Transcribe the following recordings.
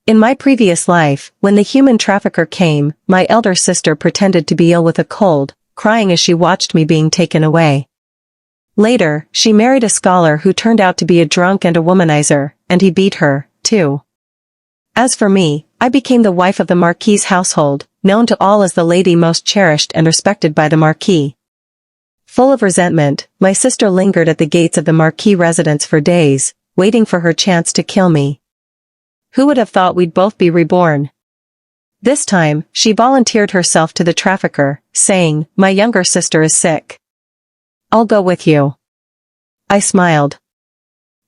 In my previous life, when the human trafficker came, my elder sister pretended to be ill with a cold, crying as she watched me being taken away. Later, she married a scholar who turned out to be a drunk and a womanizer, and he beat her, too. As for me, I became the wife of the Marquis's household, known to all as the lady most cherished and respected by the Marquis. Full of resentment, my sister lingered at the gates of the Marquis residence for days, waiting for her chance to kill me. Who would have thought we'd both be reborn? This time, she volunteered herself to the trafficker, saying, "My younger sister is sick. I'll go with you." I smiled.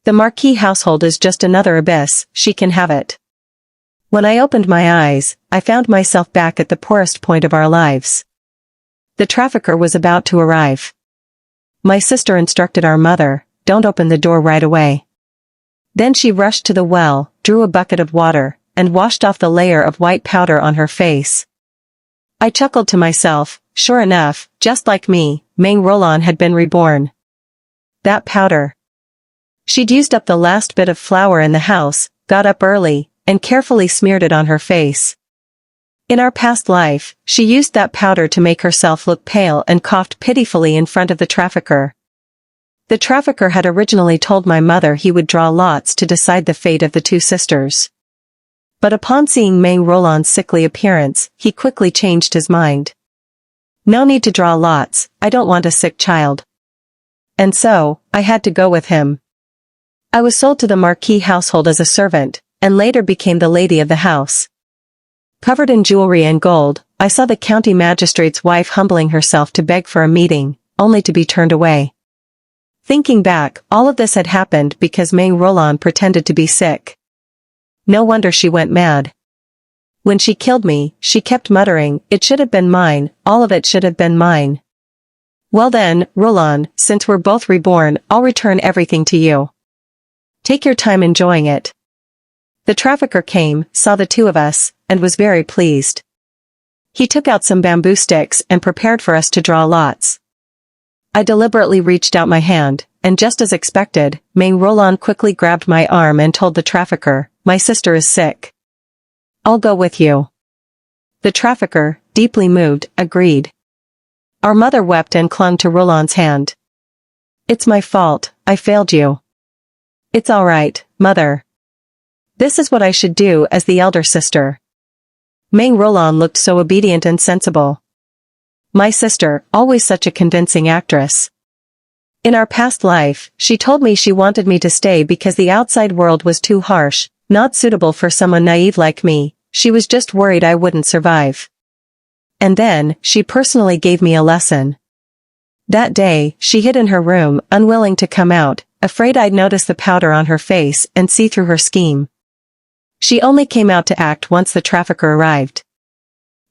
The Marquis household is just another abyss, she can have it. When I opened my eyes, I found myself back at the poorest point of our lives. The trafficker was about to arrive. My sister instructed our mother, "Don't open the door right away." Then she rushed to the well, drew a bucket of water, and washed off the layer of white powder on her face. I chuckled to myself, sure enough, just like me, Main Roland had been reborn. That powder. She'd used up the last bit of flour in the house, got up early, and carefully smeared it on her face. In our past life, she used that powder to make herself look pale and coughed pitifully in front of the trafficker. The trafficker had originally told my mother he would draw lots to decide the fate of the two sisters. But upon seeing Main Roland's sickly appearance, he quickly changed his mind. No need to draw lots, I don't want a sick child. And so, I had to go with him. I was sold to the Marquis household as a servant, and later became the lady of the house. Covered in jewelry and gold, I saw the county magistrate's wife humbling herself to beg for a meeting, only to be turned away. Thinking back, all of this had happened because Main Roland pretended to be sick. No wonder she went mad. When she killed me, she kept muttering, "It should have been mine, all of it should have been mine." Well then, Roland, since we're both reborn, I'll return everything to you. Take your time enjoying it. The trafficker came, saw the two of us, and was very pleased. He took out some bamboo sticks and prepared for us to draw lots. I deliberately reached out my hand, and just as expected, Main Roland quickly grabbed my arm and told the trafficker, "My sister is sick. I'll go with you." The trafficker, deeply moved, agreed. Our mother wept and clung to Roland's hand. "It's my fault, I failed you." "It's all right, mother. This is what I should do as the elder sister." Main Roland looked so obedient and sensible. My sister, always such a convincing actress. In our past life, she told me she wanted me to stay because the outside world was too harsh, not suitable for someone naive like me. She was just worried I wouldn't survive. And then, she personally gave me a lesson. That day, she hid in her room, unwilling to come out, afraid I'd notice the powder on her face and see through her scheme. She only came out to act once the trafficker arrived.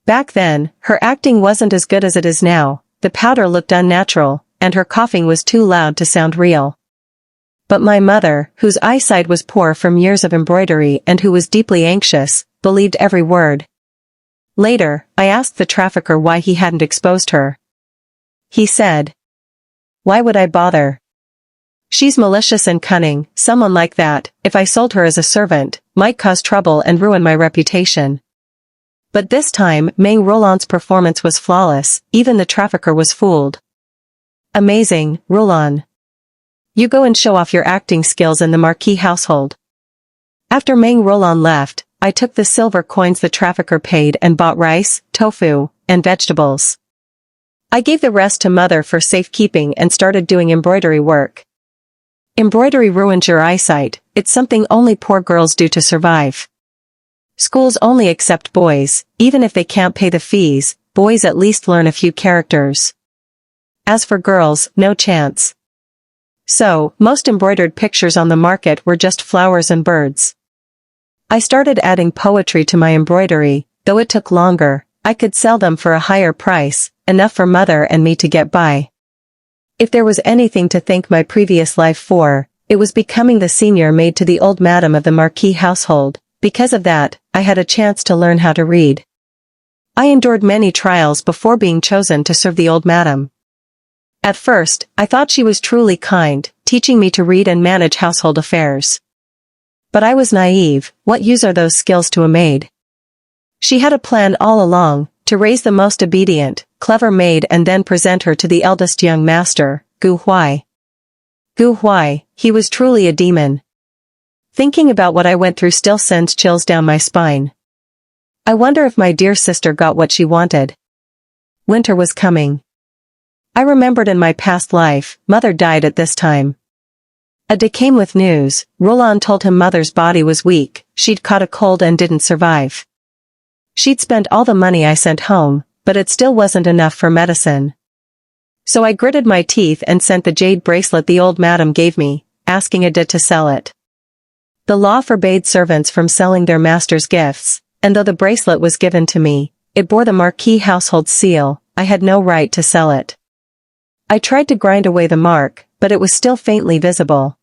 Back then, her acting wasn't as good as it is now, the powder looked unnatural, and her coughing was too loud to sound real. But my mother, whose eyesight was poor from years of embroidery and who was deeply anxious, believed every word. Later, I asked the trafficker why he hadn't exposed her. He said, "Why would I bother? She's malicious and cunning, someone like that, if I sold her as a servant, might cause trouble and ruin my reputation." But this time, Main Roland's performance was flawless, even the trafficker was fooled. Amazing, Roland. You go and show off your acting skills in the Marquis household. After Main Roland left, I took the silver coins the trafficker paid and bought rice, tofu, and vegetables. I gave the rest to mother for safekeeping and started doing embroidery work. Embroidery ruins your eyesight, it's something only poor girls do to survive. Schools only accept boys, even if they can't pay the fees, boys at least learn a few characters. As for girls, no chance. So, most embroidered pictures on the market were just flowers and birds. I started adding poetry to my embroidery, though it took longer. I could sell them for a higher price, enough for mother and me to get by. If there was anything to thank my previous life for, it was becoming the senior maid to the old madam of the Marquis household. Because of that, I had a chance to learn how to read. I endured many trials before being chosen to serve the old madam. At first, I thought she was truly kind, teaching me to read and manage household affairs. But I was naive. What use are those skills to a maid? She had a plan all along, to raise the most obedient, clever maid and then present her to the eldest young master, Gu Huai. Gu Huai, he was truly a demon. Thinking about what I went through still sends chills down my spine. I wonder if my dear sister got what she wanted. Winter was coming. I remembered in my past life, Mother died at this time. A day came with news. Roland told him Mother's body was weak, she'd caught a cold and didn't survive. She'd spent all the money I sent home, but it still wasn't enough for medicine. So I gritted my teeth and sent the jade bracelet the old madam gave me, asking Ada to sell it. The law forbade servants from selling their master's gifts, and though the bracelet was given to me, it bore the Marquis household seal, I had no right to sell it. I tried to grind away the mark, but it was still faintly visible.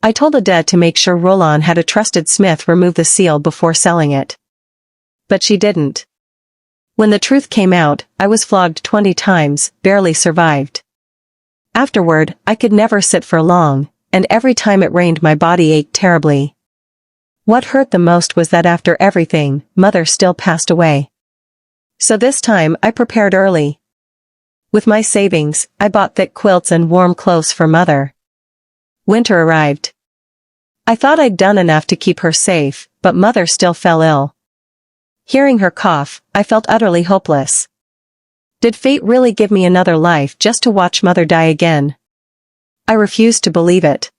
I told Ada to make sure Roland had a trusted smith remove the seal before selling it. But she didn't. When the truth came out, I was flogged 20 times, barely survived. Afterward, I could never sit for long, and every time it rained my body ached terribly. What hurt the most was that after everything, Mother still passed away. So this time I prepared early. With my savings, I bought thick quilts and warm clothes for Mother. Winter arrived. I thought I'd done enough to keep her safe, but Mother still fell ill. Hearing her cough, I felt utterly hopeless. Did fate really give me another life just to watch Mother die again? I refused to believe it.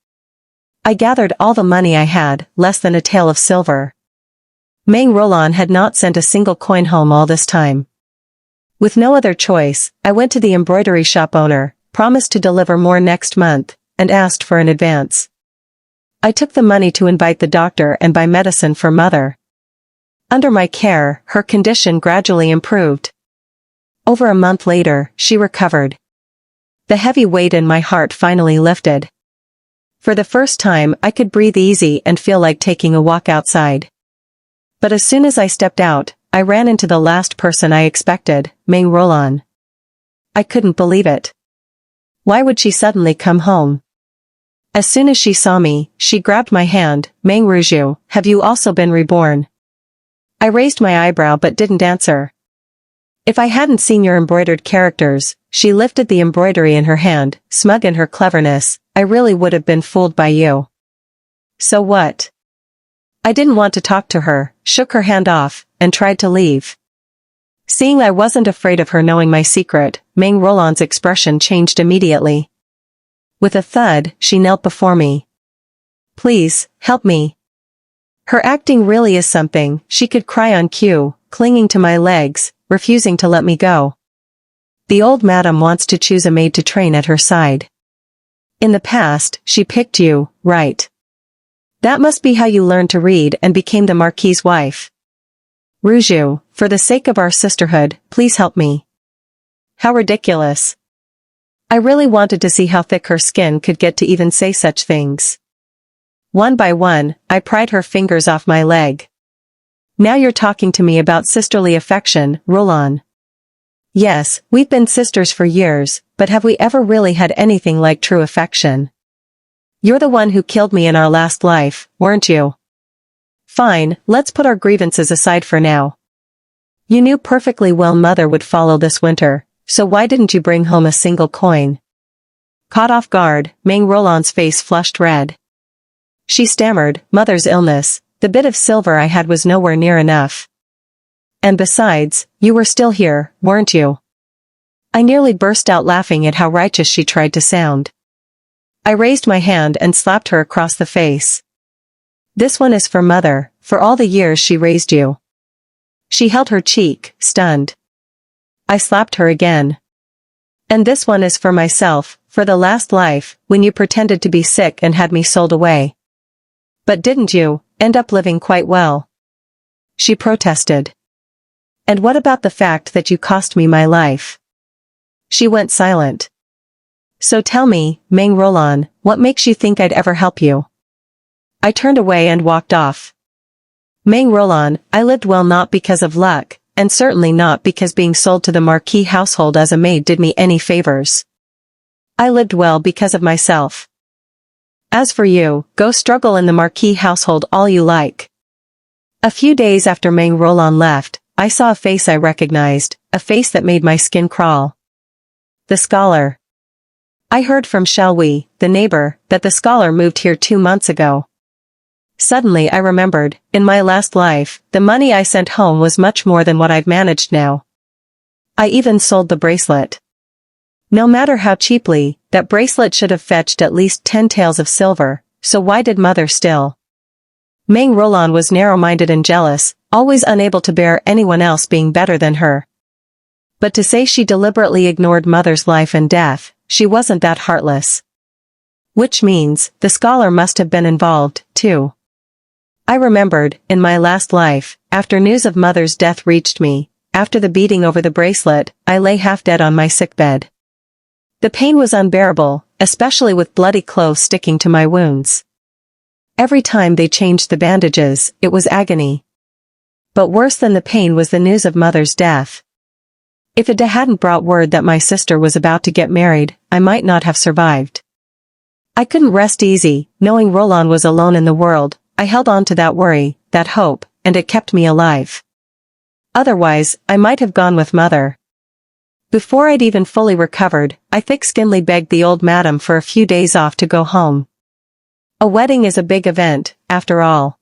I gathered all the money I had, less than a tael of silver. Mang Roland had not sent a single coin home all this time. With no other choice, I went to the embroidery shop owner, promised to deliver more next month, and asked for an advance. I took the money to invite the doctor and buy medicine for Mother. Under my care, her condition gradually improved. Over a month later, she recovered. The heavy weight in my heart finally lifted. For the first time, I could breathe easy and feel like taking a walk outside. But as soon as I stepped out, I ran into the last person I expected, Mang Roland. I couldn't believe it. Why would she suddenly come home? As soon as she saw me, she grabbed my hand. Mang Ruju, have you also been reborn? I raised my eyebrow but didn't answer. If I hadn't seen your embroidered characters, she lifted the embroidery in her hand, smug in her cleverness, I really would have been fooled by you. So what? I didn't want to talk to her, shook her hand off, and tried to leave. Seeing I wasn't afraid of her knowing my secret, Mang Roland's expression changed immediately. With a thud, she knelt before me. Please, help me. Her acting really is something. She could cry on cue, clinging to my legs, refusing to let me go. The old madam wants to choose a maid to train at her side. In the past, she picked you, right? That must be how you learned to read and became the Marquis's wife. Ruju, for the sake of our sisterhood, please help me. How ridiculous. I really wanted to see how thick her skin could get to even say such things. One by one, I pried her fingers off my leg. Now you're talking to me about sisterly affection, Roland. Yes, we've been sisters for years, but have we ever really had anything like true affection? You're the one who killed me in our last life, weren't you? Fine, let's put our grievances aside for now. You knew perfectly well Mother would follow this winter, so why didn't you bring home a single coin? Caught off guard, Mang Roland's face flushed red. She stammered, Mother's illness, the bit of silver I had was nowhere near enough. And besides, you were still here, weren't you? I nearly burst out laughing at how righteous she tried to sound. I raised my hand and slapped her across the face. This one is for Mother, for all the years she raised you. She held her cheek, stunned. I slapped her again. And this one is for myself, for the last life, when you pretended to be sick and had me sold away. But didn't you end up living quite well? She protested. And what about the fact that you cost me my life? She went silent. So tell me, Mang Roland, what makes you think I'd ever help you? I turned away and walked off. Mang Roland, I lived well not because of luck, and certainly not because being sold to the Marquis household as a maid did me any favors. I lived well because of myself. As for you, go struggle in the Marquis household all you like. A few days after Meng Roland left, I saw a face I recognized, a face that made my skin crawl. The scholar. I heard from Shelby, the neighbor, that the scholar moved here 2 months ago. Suddenly I remembered, in my last life, the money I sent home was much more than what I've managed now. I even sold the bracelet. No matter how cheaply, that bracelet should have fetched at least 10 taels of silver, so why did mother still? Meng Roland was narrow-minded and jealous, always unable to bear anyone else being better than her. But to say she deliberately ignored mother's life and death, she wasn't that heartless. Which means, the scholar must have been involved, too. I remembered, in my last life, after news of mother's death reached me, after the beating over the bracelet, I lay half dead on my sickbed. The pain was unbearable, especially with bloody clothes sticking to my wounds. Every time they changed the bandages, it was agony. But worse than the pain was the news of mother's death. If it hadn't brought word that my sister was about to get married, I might not have survived. I couldn't rest easy, knowing Roland was alone in the world. I held on to that worry, that hope, and it kept me alive. Otherwise, I might have gone with mother. Before I'd even fully recovered, I thick-skinnedly begged the old madam for a few days off to go home. A wedding is a big event, after all.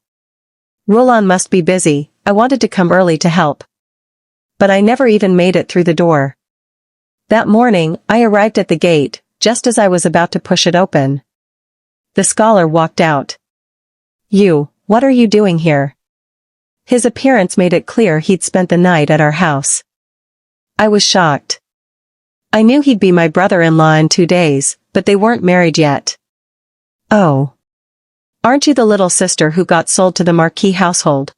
Roland must be busy. I wanted to come early to help. But I never even made it through the door. That morning, I arrived at the gate, just as I was about to push it open. The scholar walked out. "You, what are you doing here?" His appearance made it clear he'd spent the night at our house. I was shocked. I knew he'd be my brother-in-law in 2 days, but they weren't married yet. "Oh. Aren't you the little sister who got sold to the Marquis household?"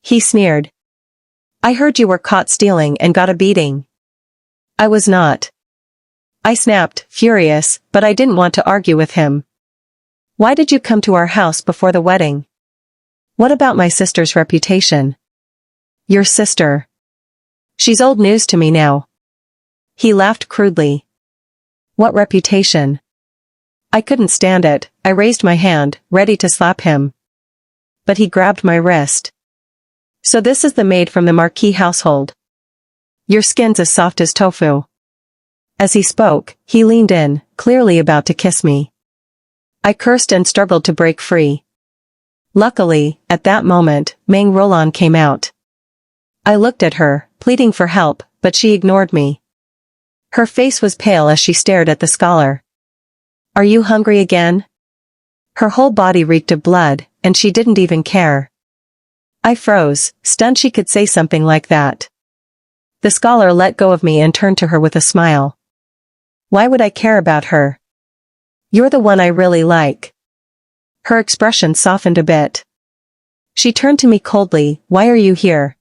He sneered. "I heard you were caught stealing and got a beating." "I was not." I snapped, furious, but I didn't want to argue with him. "Why did you come to our house before the wedding? What about my sister's reputation?" "Your sister? She's old news to me now." He laughed crudely. "What reputation?" I couldn't stand it. I raised my hand, ready to slap him. But he grabbed my wrist. "So this is the maid from the Marquis household. Your skin's as soft as tofu." As he spoke, he leaned in, clearly about to kiss me. I cursed and struggled to break free. Luckily, at that moment, Meng Roland came out. I looked at her, pleading for help, but she ignored me. Her face was pale as she stared at the scholar. "Are you hungry again?" Her whole body reeked of blood, and she didn't even care. I froze, stunned she could say something like that. The scholar let go of me and turned to her with a smile. "Why would I care about her? You're the one I really like." Her expression softened a bit. She turned to me coldly. "Why are you here?"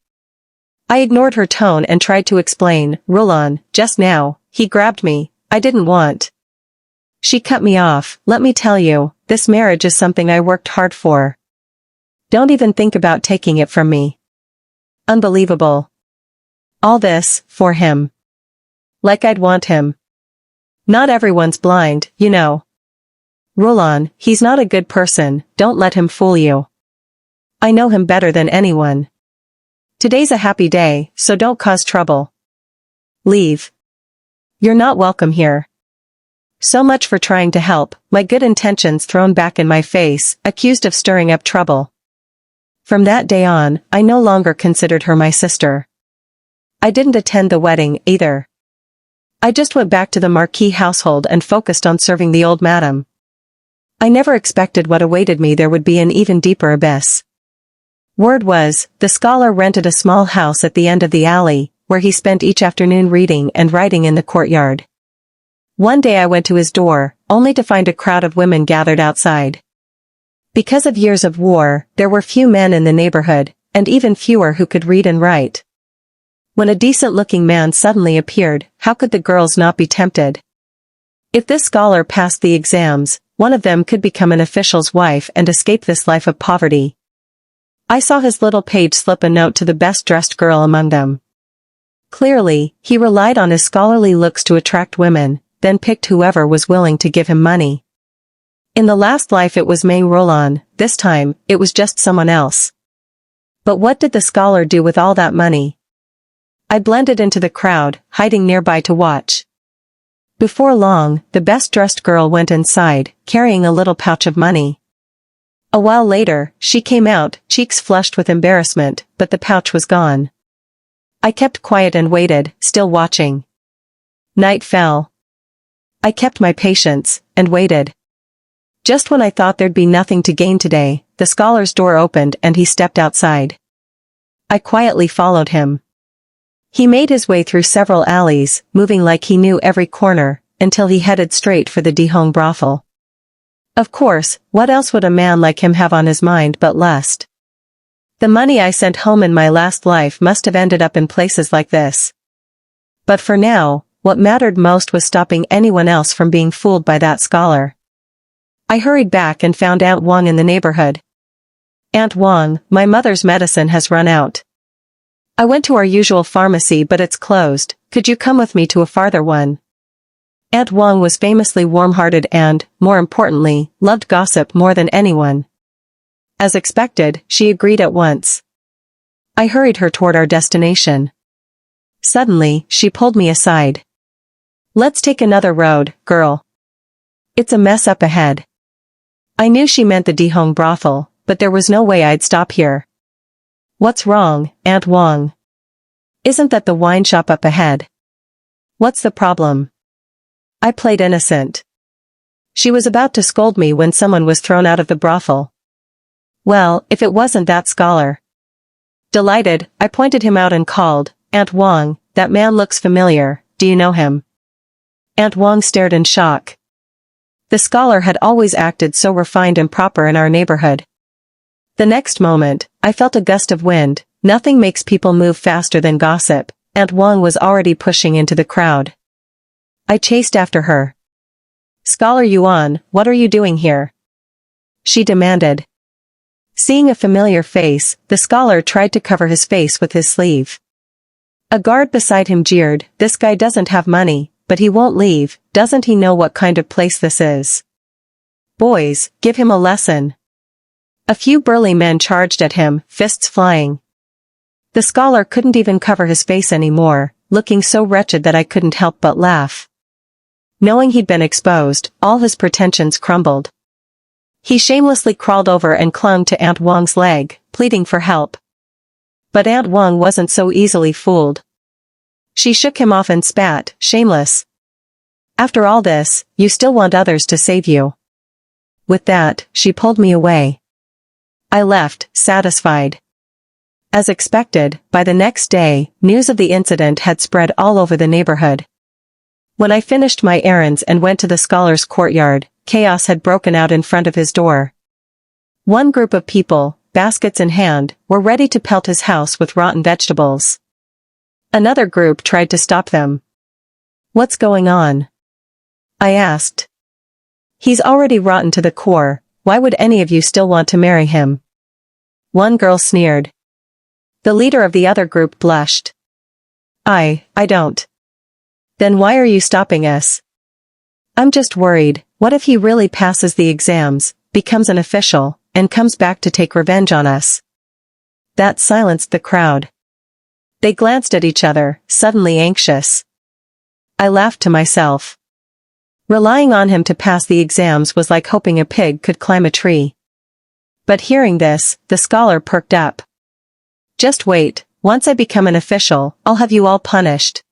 I ignored her tone and tried to explain. "Roland, just now, he grabbed me. I didn't want." She cut me off. "Let me tell you, this marriage is something I worked hard for. Don't even think about taking it from me." Unbelievable. All this, for him. Like I'd want him. Not everyone's blind, you know. "Roland, he's not a good person, don't let him fool you. I know him better than anyone. Today's a happy day, so don't cause trouble. Leave. You're not welcome here." So much for trying to help, my good intentions thrown back in my face, accused of stirring up trouble. From that day on, I no longer considered her my sister. I didn't attend the wedding, either. I just went back to the Marquis household and focused on serving the old madam. I never expected what awaited me. There would be an even deeper abyss. Word was, the scholar rented a small house at the end of the alley, where he spent each afternoon reading and writing in the courtyard. One day I went to his door, only to find a crowd of women gathered outside. Because of years of war, there were few men in the neighborhood, and even fewer who could read and write. When a decent-looking man suddenly appeared, how could the girls not be tempted? If this scholar passed the exams, one of them could become an official's wife and escape this life of poverty. I saw his little page slip a note to the best-dressed girl among them. Clearly, he relied on his scholarly looks to attract women, then picked whoever was willing to give him money. In the last life it was Mei Roland, this time, it was just someone else. But what did the scholar do with all that money? I blended into the crowd, hiding nearby to watch. Before long, the best-dressed girl went inside, carrying a little pouch of money. A while later, she came out, cheeks flushed with embarrassment, but the pouch was gone. I kept quiet and waited, still watching. Night fell. I kept my patience, and waited. Just when I thought there'd be nothing to gain today, the scholar's door opened and he stepped outside. I quietly followed him. He made his way through several alleys, moving like he knew every corner, until he headed straight for the Dihong brothel. Of course, what else would a man like him have on his mind but lust? The money I sent home in my last life must have ended up in places like this. But for now, what mattered most was stopping anyone else from being fooled by that scholar. I hurried back and found Aunt Wang in the neighborhood. Aunt Wang, my mother's medicine has run out. I went to our usual pharmacy but it's closed, could you come with me to a farther one? Aunt Wang was famously warm-hearted and, more importantly, loved gossip more than anyone. As expected, she agreed at once. I hurried her toward our destination. Suddenly, she pulled me aside. Let's take another road, girl. It's a mess up ahead. I knew she meant the Dihong brothel, but there was no way I'd stop here. What's wrong, Aunt Wang? Isn't that the wine shop up ahead? What's the problem? I played innocent. She was about to scold me when someone was thrown out of the brothel. Well, if it wasn't that scholar. Delighted, I pointed him out and called, Aunt Wang, that man looks familiar, do you know him? Aunt Wang stared in shock. The scholar had always acted so refined and proper in our neighborhood. The next moment, I felt a gust of wind. Nothing makes people move faster than gossip. Aunt Wang was already pushing into the crowd. I chased after her. Scholar Yuan, what are you doing here? She demanded. Seeing a familiar face, the scholar tried to cover his face with his sleeve. A guard beside him jeered, this guy doesn't have money, but he won't leave, doesn't he know what kind of place this is? Boys, give him a lesson. A few burly men charged at him, fists flying. The scholar couldn't even cover his face anymore, looking so wretched that I couldn't help but laugh. Knowing he'd been exposed, all his pretensions crumbled. He shamelessly crawled over and clung to Aunt Wang's leg, pleading for help. But Aunt Wang wasn't so easily fooled. She shook him off and spat, shameless. After all this, you still want others to save you. With that, she pulled me away. I left, satisfied. As expected, by the next day, news of the incident had spread all over the neighborhood. When I finished my errands and went to the scholar's courtyard, chaos had broken out in front of his door. One group of people, baskets in hand, were ready to pelt his house with rotten vegetables. Another group tried to stop them. What's going on? I asked. He's already rotten to the core, why would any of you still want to marry him? One girl sneered. The leader of the other group blushed. I don't. Then why are you stopping us? I'm just worried, what if he really passes the exams, becomes an official, and comes back to take revenge on us? That silenced the crowd. They glanced at each other, suddenly anxious. I laughed to myself. Relying on him to pass the exams was like hoping a pig could climb a tree. But hearing this, the scholar perked up. Just wait, once I become an official, I'll have you all punished.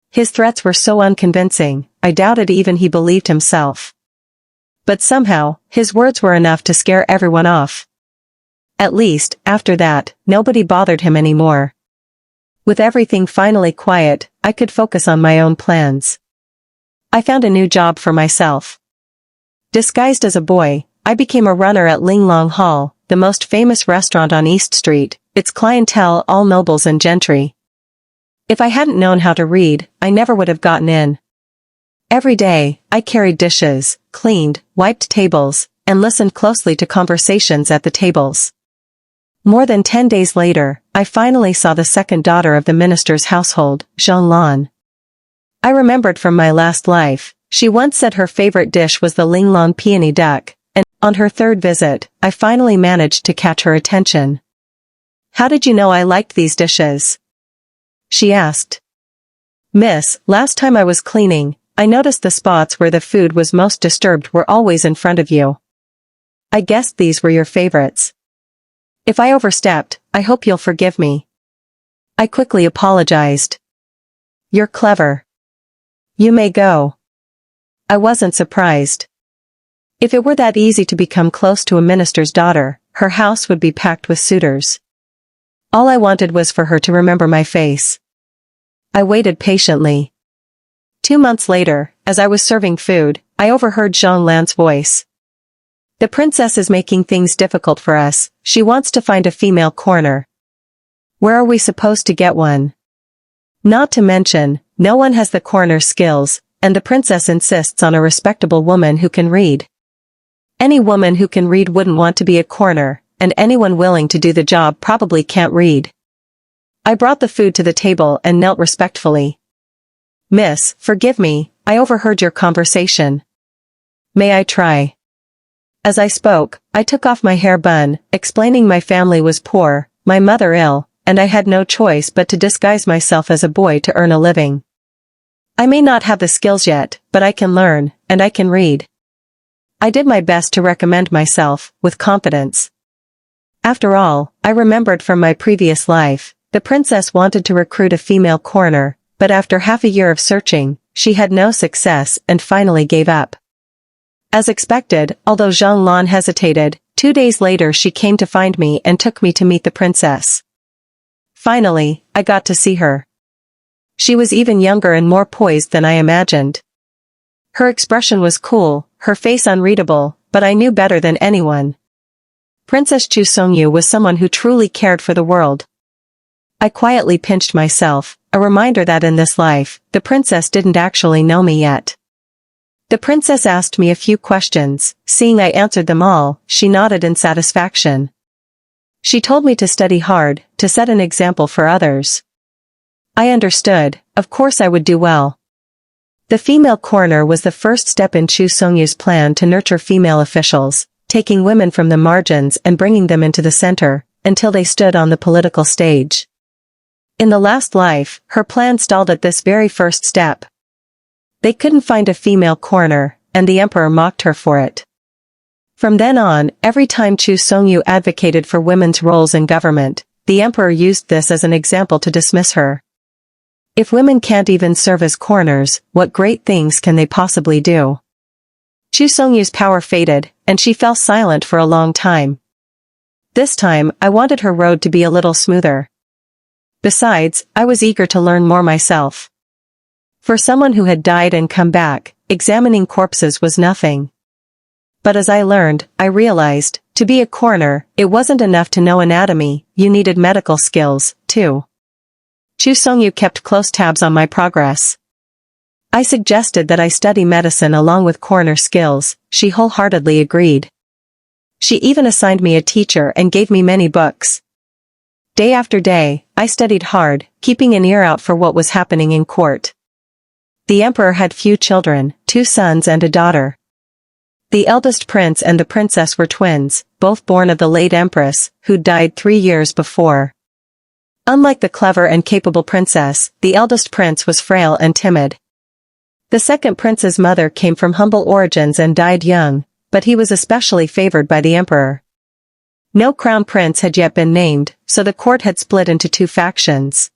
His threats were so unconvincing, I doubted even he believed himself. But somehow, his words were enough to scare everyone off. At least, after that, nobody bothered him anymore. With everything finally quiet, I could focus on my own plans. I found a new job for myself. Disguised as a boy, I became a runner at Linglong Hall, the most famous restaurant on East Street, its clientele all nobles and gentry. If I hadn't known how to read, I never would have gotten in. Every day, I carried dishes, cleaned, wiped tables, and listened closely to conversations at the tables. More than 10 days later, I finally saw the second daughter of the minister's household, Zhang Lan. I remembered from my last life, She once said her favorite dish was the linglong peony duck, and on her third visit, I finally managed to catch her attention. "How did you know I liked these dishes?" she asked. "Miss, last time I was cleaning, I noticed the spots where the food was most disturbed were always in front of you. I guessed these were your favorites. If I overstepped, I hope you'll forgive me." I quickly apologized. "You're clever. You may go." I wasn't surprised. If it were that easy to become close to a minister's daughter, her house would be packed with suitors. All I wanted was for her to remember my face. I waited patiently. 2 months later, as I was serving food, I overheard Zhang Lan's voice. "The princess is making things difficult for us. She wants to find a female coroner. Where are we supposed to get one? Not to mention, no one has the coroner's skills, and the princess insists on a respectable woman who can read. Any woman who can read wouldn't want to be a coroner, and anyone willing to do the job probably can't read." I brought the food to the table and knelt respectfully. "Miss, forgive me, I overheard your conversation. May I try?" As I spoke, I took off my hair bun, explaining my family was poor, my mother ill, and I had no choice but to disguise myself as a boy to earn a living. "I may not have the skills yet, but I can learn, and I can read." I did my best to recommend myself, with confidence. After all, I remembered from my previous life, the princess wanted to recruit a female coroner, but after half a year of searching, she had no success and finally gave up. As expected, although Zhang Lan hesitated, 2 days later she came to find me and took me to meet the princess. Finally, I got to see her. She was even younger and more poised than I imagined. Her expression was cool, her face unreadable, but I knew better than anyone. Princess Chu Songyu was someone who truly cared for the world. I quietly pinched myself, a reminder that in this life, the princess didn't actually know me yet. The princess asked me a few questions. Seeing I answered them all, she nodded in satisfaction. She told me to study hard, to set an example for others. I understood, of course I would do well. The female coroner was the first step in Chu Songyu's plan to nurture female officials, taking women from the margins and bringing them into the center, until they stood on the political stage. In the last life, her plan stalled at this very first step. They couldn't find a female coroner, and the emperor mocked her for it. From then on, every time Chu Songyu advocated for women's roles in government, the emperor used this as an example to dismiss her. If women can't even serve as coroners, what great things can they possibly do? Chu Songyu's power faded, and she fell silent for a long time. This time, I wanted her road to be a little smoother. Besides, I was eager to learn more myself. For someone who had died and come back, examining corpses was nothing. But as I learned, I realized, to be a coroner, it wasn't enough to know anatomy, you needed medical skills, too. Chu Songyu kept close tabs on my progress. I suggested that I study medicine along with coroner skills. She wholeheartedly agreed. She even assigned me a teacher and gave me many books. Day after day, I studied hard, keeping an ear out for what was happening in court. The emperor had few children, 2 sons and a daughter. The eldest prince and the princess were twins, both born of the late empress, who died 3 years before. Unlike the clever and capable princess, the eldest prince was frail and timid. The second prince's mother came from humble origins and died young, but he was especially favored by the emperor. No crown prince had yet been named, so the court had split into 2 factions.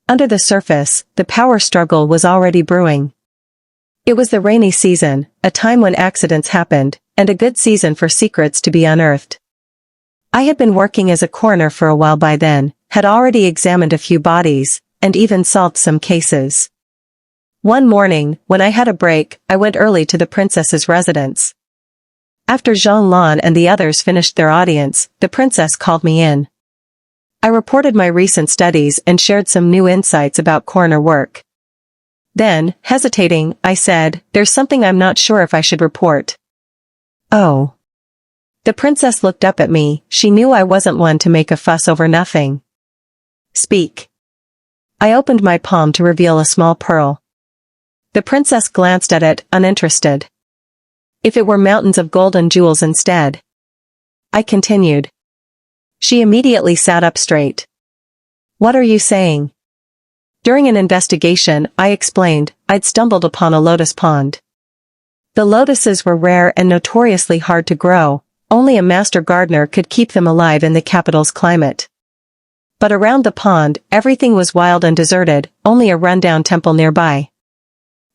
Under the surface, the power struggle was already brewing. It was the rainy season, a time when accidents happened, and a good season for secrets to be unearthed. I had been working as a coroner for a while by then, had already examined a few bodies, and even solved some cases. One morning, when I had a break, I went early to the princess's residence. After Zhang Lan and the others finished their audience, the princess called me in. I reported my recent studies and shared some new insights about coroner work. Then, hesitating, I said, "There's something I'm not sure if I should report." "Oh." The princess looked up at me. She knew I wasn't one to make a fuss over nothing. "Speak." I opened my palm to reveal a small pearl. The princess glanced at it, uninterested. If it were mountains of gold and jewels instead? I continued. She immediately sat up straight. What are you saying? During an investigation, I explained, I'd stumbled upon a lotus pond. The lotuses were rare and notoriously hard to grow, only a master gardener could keep them alive in the capital's climate. But around the pond, everything was wild and deserted, only a rundown temple nearby.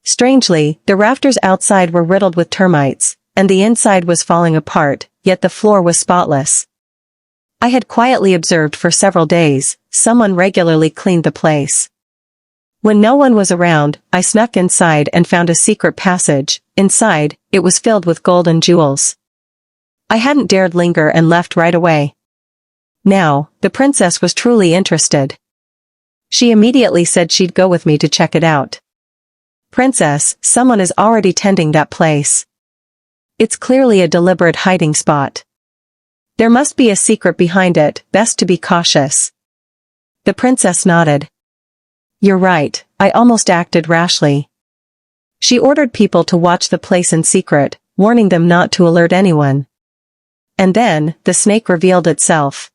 Strangely, the rafters outside were riddled with termites, and the inside was falling apart, yet the floor was spotless. I had quietly observed for several days, someone regularly cleaned the place. When no one was around, I snuck inside and found a secret passage. Inside, it was filled with gold and jewels. I hadn't dared linger and left right away. Now, the princess was truly interested. She immediately said she'd go with me to check it out. Princess, someone is already tending that place. It's clearly a deliberate hiding spot. There must be a secret behind it, best to be cautious. The princess nodded. You're right, I almost acted rashly. She ordered people to watch the place in secret, warning them not to alert anyone. And then, the snake revealed itself.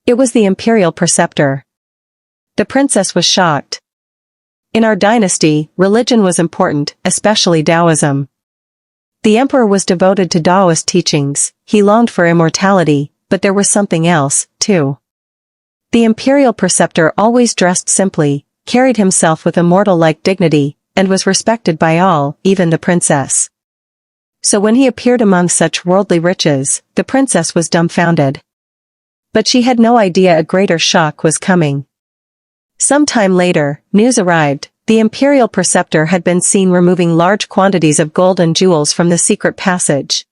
It was the imperial preceptor. The princess was shocked. In our dynasty, religion was important, especially Taoism. The emperor was devoted to Taoist teachings, he longed for immortality, but there was something else, too. The imperial preceptor always dressed simply, carried himself with immortal-like dignity, and was respected by all, even the princess. So when he appeared among such worldly riches, the princess was dumbfounded. But she had no idea a greater shock was coming. Some time later, news arrived. The imperial preceptor had been seen removing large quantities of gold and jewels from the secret passage.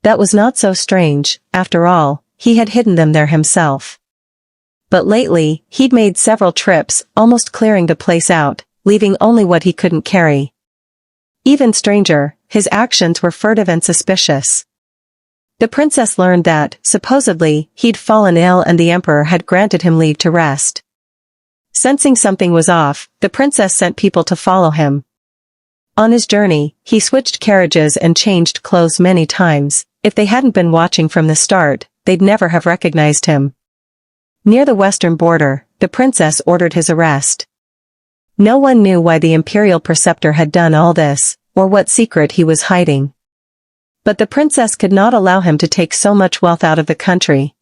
That was not so strange, after all, he had hidden them there himself. But lately, he'd made several trips, almost clearing the place out, leaving only what he couldn't carry. Even stranger, his actions were furtive and suspicious. The princess learned that, supposedly, he'd fallen ill and the emperor had granted him leave to rest. Sensing something was off, the princess sent people to follow him. On his journey, he switched carriages and changed clothes many times. If they hadn't been watching from the start, they'd never have recognized him. Near the western border, the princess ordered his arrest. No one knew why the imperial preceptor had done all this, or what secret he was hiding. But the princess could not allow him to take so much wealth out of the country.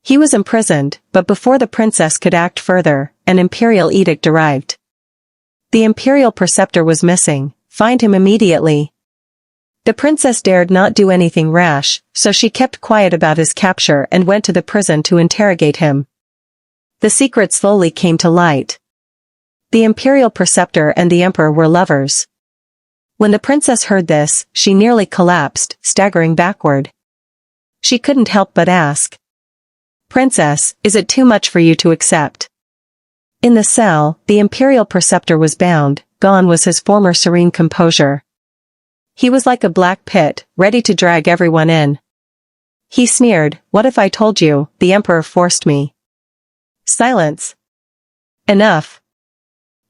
He was imprisoned, but before the princess could act further, an imperial edict arrived. The imperial preceptor was missing, find him immediately. The princess dared not do anything rash, so she kept quiet about his capture and went to the prison to interrogate him. The secret slowly came to light. The imperial preceptor and the emperor were lovers. When the princess heard this, she nearly collapsed, staggering backward. She couldn't help but ask, "Princess, is it too much for you to accept?" In the cell, the imperial preceptor was bound, gone was his former serene composure. He was like a black pit, ready to drag everyone in. He sneered, "What if I told you, the emperor forced me?" Silence. Enough.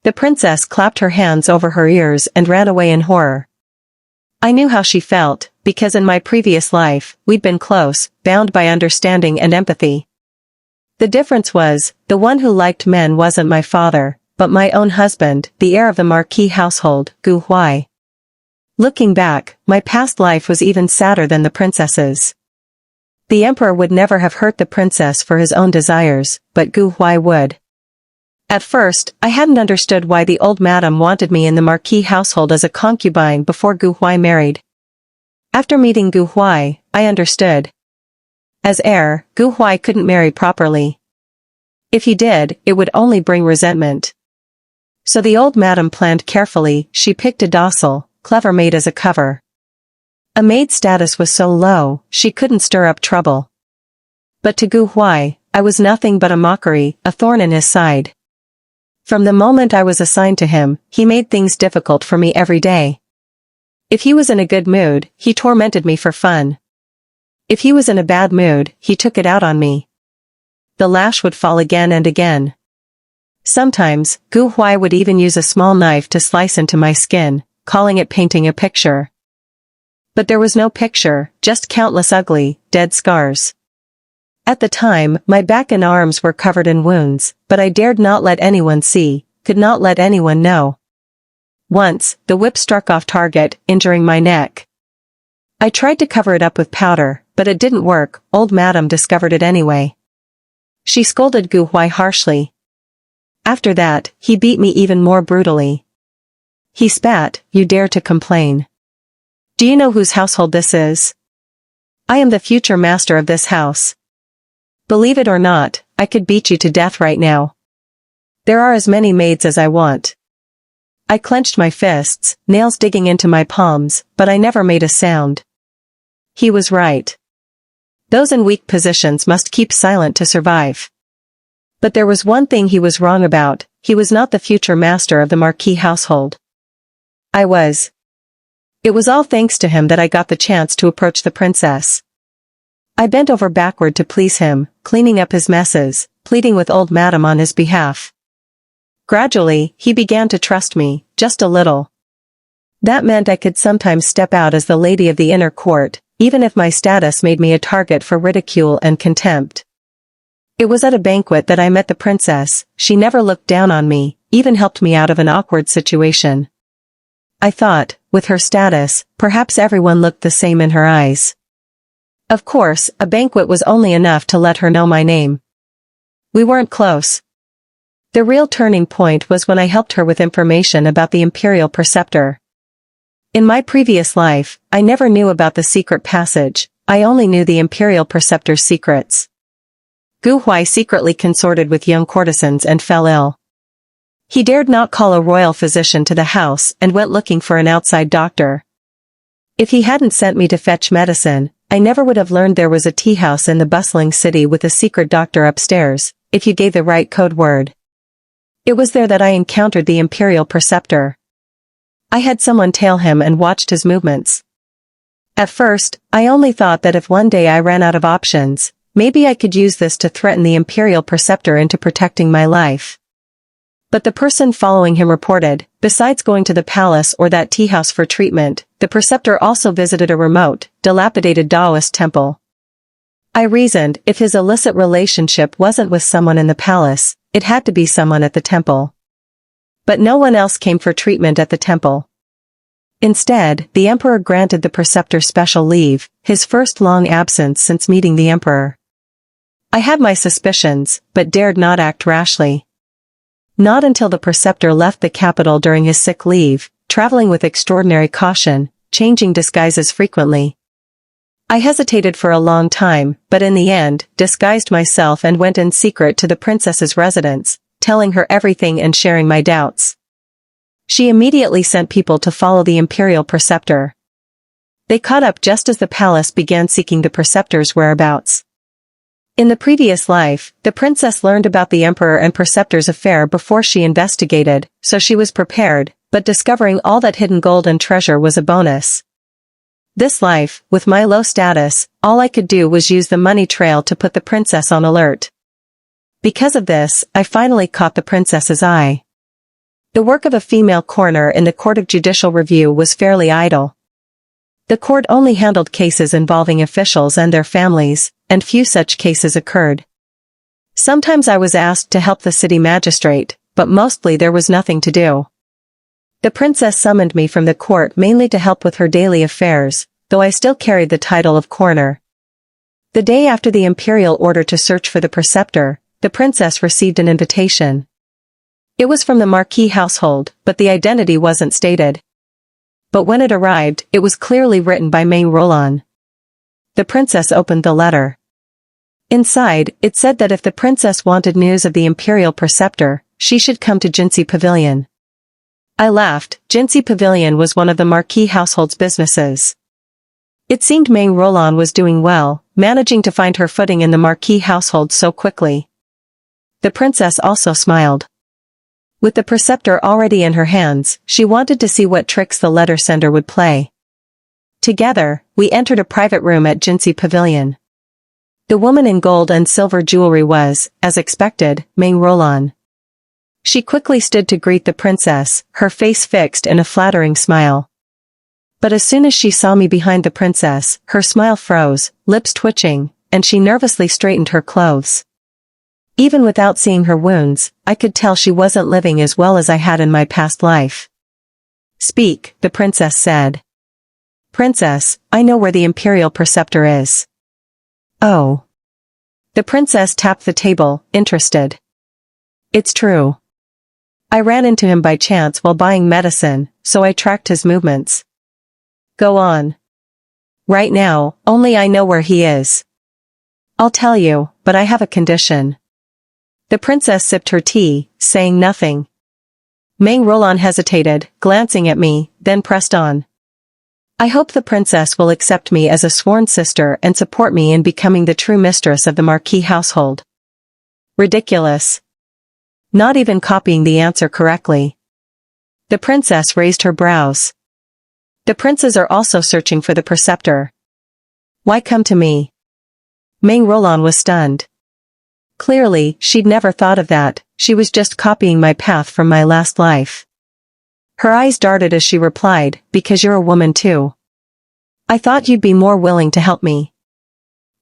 The princess clapped her hands over her ears and ran away in horror. I knew how she felt, because in my previous life, we'd been close, bound by understanding and empathy. The difference was, the one who liked men wasn't my father, but my own husband, the heir of the marquis household, Gu Huai. Looking back, my past life was even sadder than the princess's. The emperor would never have hurt the princess for his own desires, but Gu Huai would. At first, I hadn't understood why the old madam wanted me in the marquis household as a concubine before Gu Huai married. After meeting Gu Huai, I understood. As heir, Gu Huai couldn't marry properly. If he did, it would only bring resentment. So the old madam planned carefully. She picked a docile, clever maid as a cover. A maid's status was so low, she couldn't stir up trouble. But to Gu Huai, I was nothing but a mockery, a thorn in his side. From the moment I was assigned to him, he made things difficult for me every day. If he was in a good mood, he tormented me for fun. If he was in a bad mood, he took it out on me. The lash would fall again and again. Sometimes, Gu Huai would even use a small knife to slice into my skin, calling it painting a picture. But there was no picture, just countless ugly, dead scars. At the time, my back and arms were covered in wounds, but I dared not let anyone see, could not let anyone know. Once, the whip struck off target, injuring my neck. I tried to cover it up with powder, but it didn't work. Old Madam discovered it anyway. She scolded Gu Huai harshly. After that, he beat me even more brutally. He spat, "You dare to complain. Do you know whose household this is? I am the future master of this house. Believe it or not, I could beat you to death right now. There are as many maids as I want." I clenched my fists, nails digging into my palms, but I never made a sound. He was right. Those in weak positions must keep silent to survive. But there was one thing he was wrong about: he was not the future master of the Marquis household. I was. It was all thanks to him that I got the chance to approach the princess. I bent over backward to please him, cleaning up his messes, pleading with old Madam on his behalf. Gradually, he began to trust me, just a little. That meant I could sometimes step out as the lady of the inner court, even if my status made me a target for ridicule and contempt. It was at a banquet that I met the princess. She never looked down on me, even helped me out of an awkward situation. I thought, with her status, perhaps everyone looked the same in her eyes. Of course, a banquet was only enough to let her know my name. We weren't close. The real turning point was when I helped her with information about the Imperial Preceptor. In my previous life, I never knew about the secret passage. I only knew the Imperial Preceptor's secrets. Gu Huai secretly consorted with young courtesans and fell ill. He dared not call a royal physician to the house and went looking for an outside doctor. If he hadn't sent me to fetch medicine, I never would have learned there was a tea house in the bustling city with a secret doctor upstairs, if you gave the right code word. It was there that I encountered the Imperial Preceptor. I had someone tail him and watched his movements. At first, I only thought that if one day I ran out of options, maybe I could use this to threaten the Imperial Preceptor into protecting my life. But the person following him reported, besides going to the palace or that tea house for treatment, the Preceptor also visited a remote, dilapidated Taoist temple. I reasoned, if his illicit relationship wasn't with someone in the palace, it had to be someone at the temple. But no one else came for treatment at the temple. Instead, the Emperor granted the Preceptor special leave, his first long absence since meeting the Emperor. I had my suspicions, but dared not act rashly. Not until the Preceptor left the capital during his sick leave, traveling with extraordinary caution, changing disguises frequently. I hesitated for a long time, but in the end, disguised myself and went in secret to the princess's residence, telling her everything and sharing my doubts. She immediately sent people to follow the Imperial Preceptor. They caught up just as the palace began seeking the Preceptor's whereabouts. In the previous life, the princess learned about the Emperor and Preceptor's affair before she investigated, so she was prepared, but discovering all that hidden gold and treasure was a bonus. This life, with my low status, all I could do was use the money trail to put the princess on alert. Because of this, I finally caught the princess's eye. The work of a female coroner in the Court of Judicial Review was fairly idle. The court only handled cases involving officials and their families, and few such cases occurred. Sometimes I was asked to help the city magistrate, but mostly there was nothing to do. The princess summoned me from the court mainly to help with her daily affairs, though I still carried the title of coroner. The day after the imperial order to search for the preceptor, the princess received an invitation. It was from the Marquis household, but the identity wasn't stated. But when it arrived, it was clearly written by Main Roland. The princess opened the letter. Inside, it said that if the princess wanted news of the imperial preceptor, she should come to Jinsey Pavilion. I laughed. Jinsey Pavilion was one of the Marquis household's businesses. It seemed Main Roland was doing well, managing to find her footing in the Marquis household so quickly. The princess also smiled. With the preceptor already in her hands, she wanted to see what tricks the letter sender would play. Together, we entered a private room at Jinsey Pavilion. The woman in gold and silver jewelry was, as expected, Main Roland. She quickly stood to greet the princess, her face fixed in a flattering smile. But as soon as she saw me behind the princess, her smile froze, lips twitching, and she nervously straightened her clothes. Even without seeing her wounds, I could tell she wasn't living as well as I had in my past life. "Speak," the princess said. "Princess, I know where the imperial preceptor is." "Oh." The princess tapped the table, interested. "It's true. I ran into him by chance while buying medicine, so I tracked his movements." "Go on." "Right now, only I know where he is." "I'll tell you, but I have a condition." The princess sipped her tea, saying nothing. Meng Roland hesitated, glancing at me, then pressed on. "I hope the princess will accept me as a sworn sister and support me in becoming the true mistress of the Marquis household." Ridiculous. Not even copying the answer correctly. The princess raised her brows. "The princes are also searching for the preceptor. Why come to me?" Meng Roland was stunned. Clearly, she'd never thought of that, she was just copying my path from my last life. Her eyes darted as she replied, "Because you're a woman too. I thought you'd be more willing to help me."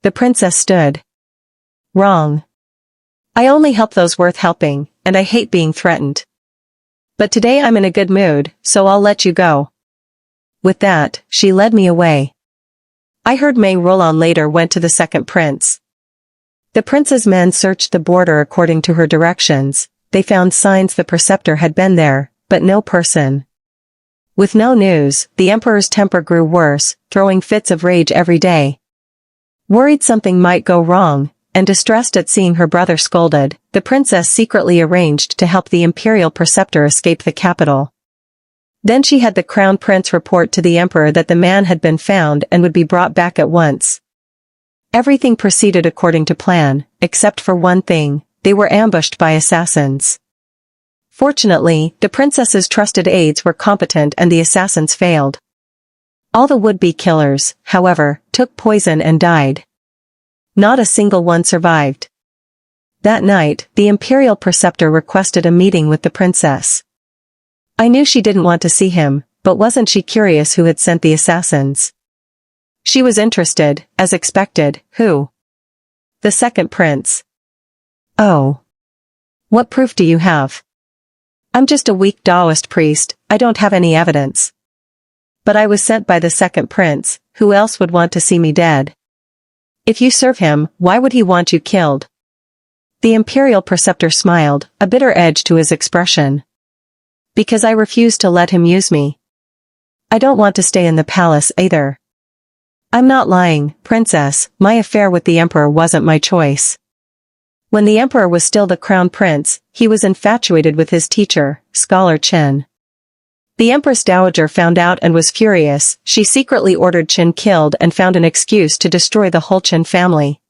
The princess stood. "Wrong. I only help those worth helping, and I hate being threatened. But today I'm in a good mood, so I'll let you go." With that, she led me away. I heard Meng Roland later went to the second prince. The prince's men searched the border according to her directions. They found signs the preceptor had been there, but no person. With no news, the emperor's temper grew worse, throwing fits of rage every day. Worried something might go wrong, and distressed at seeing her brother scolded, the princess secretly arranged to help the imperial preceptor escape the capital. Then she had the crown prince report to the emperor that the man had been found and would be brought back at once. Everything proceeded according to plan, except for one thing: they were ambushed by assassins. Fortunately, the princess's trusted aides were competent and the assassins failed. All the would-be killers, however, took poison and died. Not a single one survived. That night, the imperial preceptor requested a meeting with the princess. I knew she didn't want to see him, but wasn't she curious who had sent the assassins? She was interested, as expected. "Who?" "The second prince." "Oh. What proof do you have?" "I'm just a weak Taoist priest, I don't have any evidence." "But I was sent by the second prince, who else would want to see me dead?" "If you serve him, why would he want you killed?" The imperial preceptor smiled, a bitter edge to his expression. "Because I refuse to let him use me. I don't want to stay in the palace either." "I'm not lying, princess, my affair with the emperor wasn't my choice. When the emperor was still the crown prince, he was infatuated with his teacher, Scholar Chen. The empress dowager found out and was furious. She secretly ordered Chen killed and found an excuse to destroy the whole Chen family.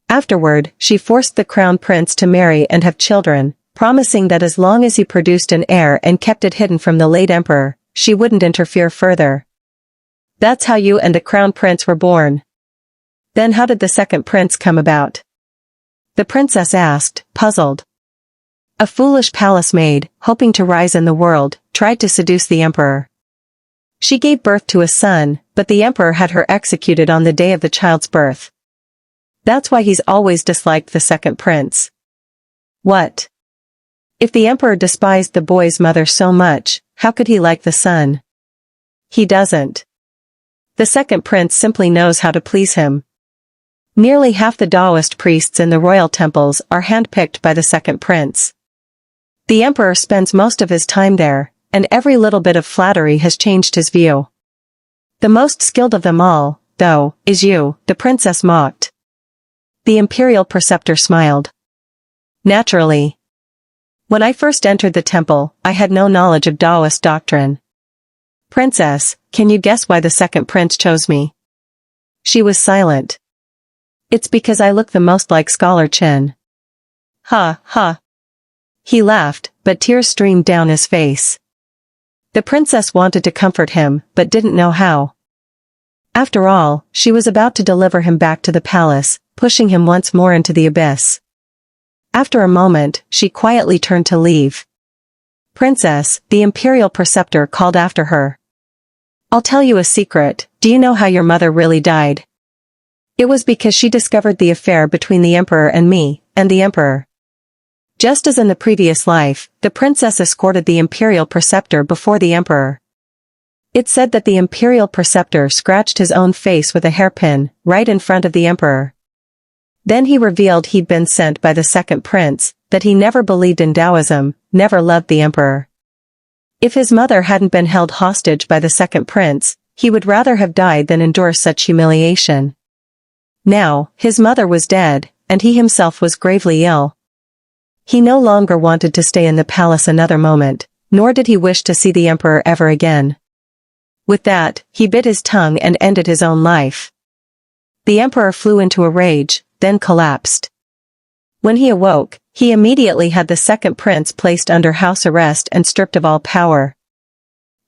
Afterward, she forced the crown prince to marry and have children, promising that as long as he produced an heir and kept it hidden from the late emperor, she wouldn't interfere further. That's how you and the crown prince were born." "Then how did the second prince come about?" the princess asked, puzzled. "A foolish palace maid, hoping to rise in the world, tried to seduce the emperor. She gave birth to a son, but the emperor had her executed on the day of the child's birth. That's why he's always disliked the second prince." "What? If the emperor despised the boy's mother so much, how could he like the son?" "He doesn't. The second prince simply knows how to please him. Nearly half the Taoist priests in the royal temples are handpicked by the second prince. The emperor spends most of his time there, and every little bit of flattery has changed his view. The most skilled of them all, though, is you," the princess mocked. The imperial preceptor smiled. "Naturally. When I first entered the temple, I had no knowledge of Taoist doctrine. Princess, can you guess why the second prince chose me?" She was silent. "It's because I look the most like Scholar Chen." "Ha, ha." He laughed, but tears streamed down his face. The princess wanted to comfort him, but didn't know how. After all, she was about to deliver him back to the palace, pushing him once more into the abyss. After a moment, she quietly turned to leave. "Princess," the imperial preceptor called after her. "I'll tell you a secret. Do you know how your mother really died? It was because she discovered the affair between the emperor and me, and the emperor." Just as in the previous life, the princess escorted the imperial preceptor before the emperor. It said that the imperial preceptor scratched his own face with a hairpin, right in front of the emperor. Then he revealed he'd been sent by the second prince, that he never believed in Taoism, never loved the emperor. If his mother hadn't been held hostage by the second prince, he would rather have died than endure such humiliation. Now, his mother was dead, and he himself was gravely ill. He no longer wanted to stay in the palace another moment, nor did he wish to see the emperor ever again. With that, he bit his tongue and ended his own life. The emperor flew into a rage, then collapsed. When he awoke, he immediately had the second prince placed under house arrest and stripped of all power.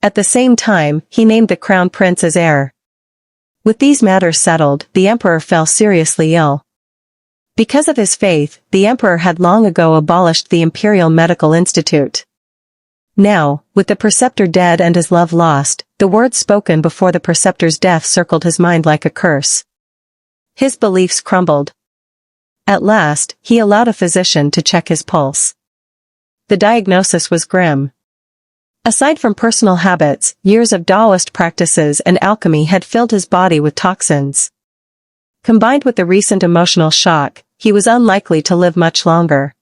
At the same time, he named the crown prince as heir. With these matters settled, the emperor fell seriously ill. Because of his faith, the emperor had long ago abolished the Imperial Medical Institute. Now, with the preceptor dead and his love lost, the words spoken before the preceptor's death circled his mind like a curse. His beliefs crumbled. At last, he allowed a physician to check his pulse. The diagnosis was grim. Aside from personal habits, years of Taoist practices and alchemy had filled his body with toxins. Combined with the recent emotional shock, he was unlikely to live much longer.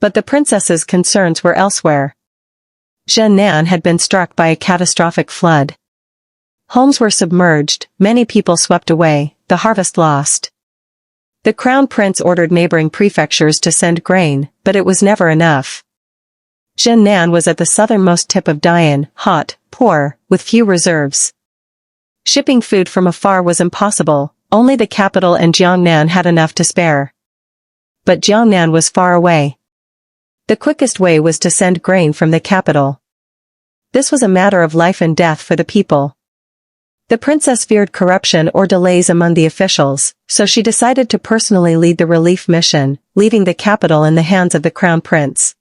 But the princess's concerns were elsewhere. Zhennan had been struck by a catastrophic flood. Homes were submerged, many people swept away, the harvest lost. The crown prince ordered neighboring prefectures to send grain, but it was never enough. Zhennan was at the southernmost tip of Dian, hot, poor, with few reserves. Shipping food from afar was impossible, only the capital and Jiangnan had enough to spare. But Jiangnan was far away. The quickest way was to send grain from the capital. This was a matter of life and death for the people. The princess feared corruption or delays among the officials, so she decided to personally lead the relief mission, leaving the capital in the hands of the crown prince.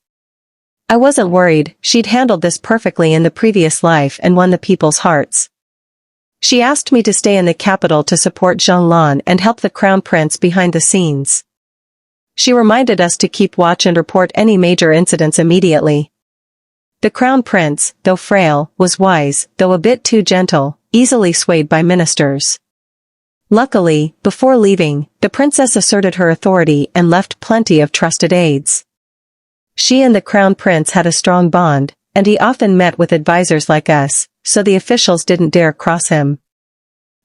I wasn't worried, she'd handled this perfectly in the previous life and won the people's hearts. She asked me to stay in the capital to support Zhonglan and help the crown prince behind the scenes. She reminded us to keep watch and report any major incidents immediately. The crown prince, though frail, was wise, though a bit too gentle, easily swayed by ministers. Luckily, before leaving, the princess asserted her authority and left plenty of trusted aides. She and the crown prince had a strong bond, and he often met with advisors like us, so the officials didn't dare cross him.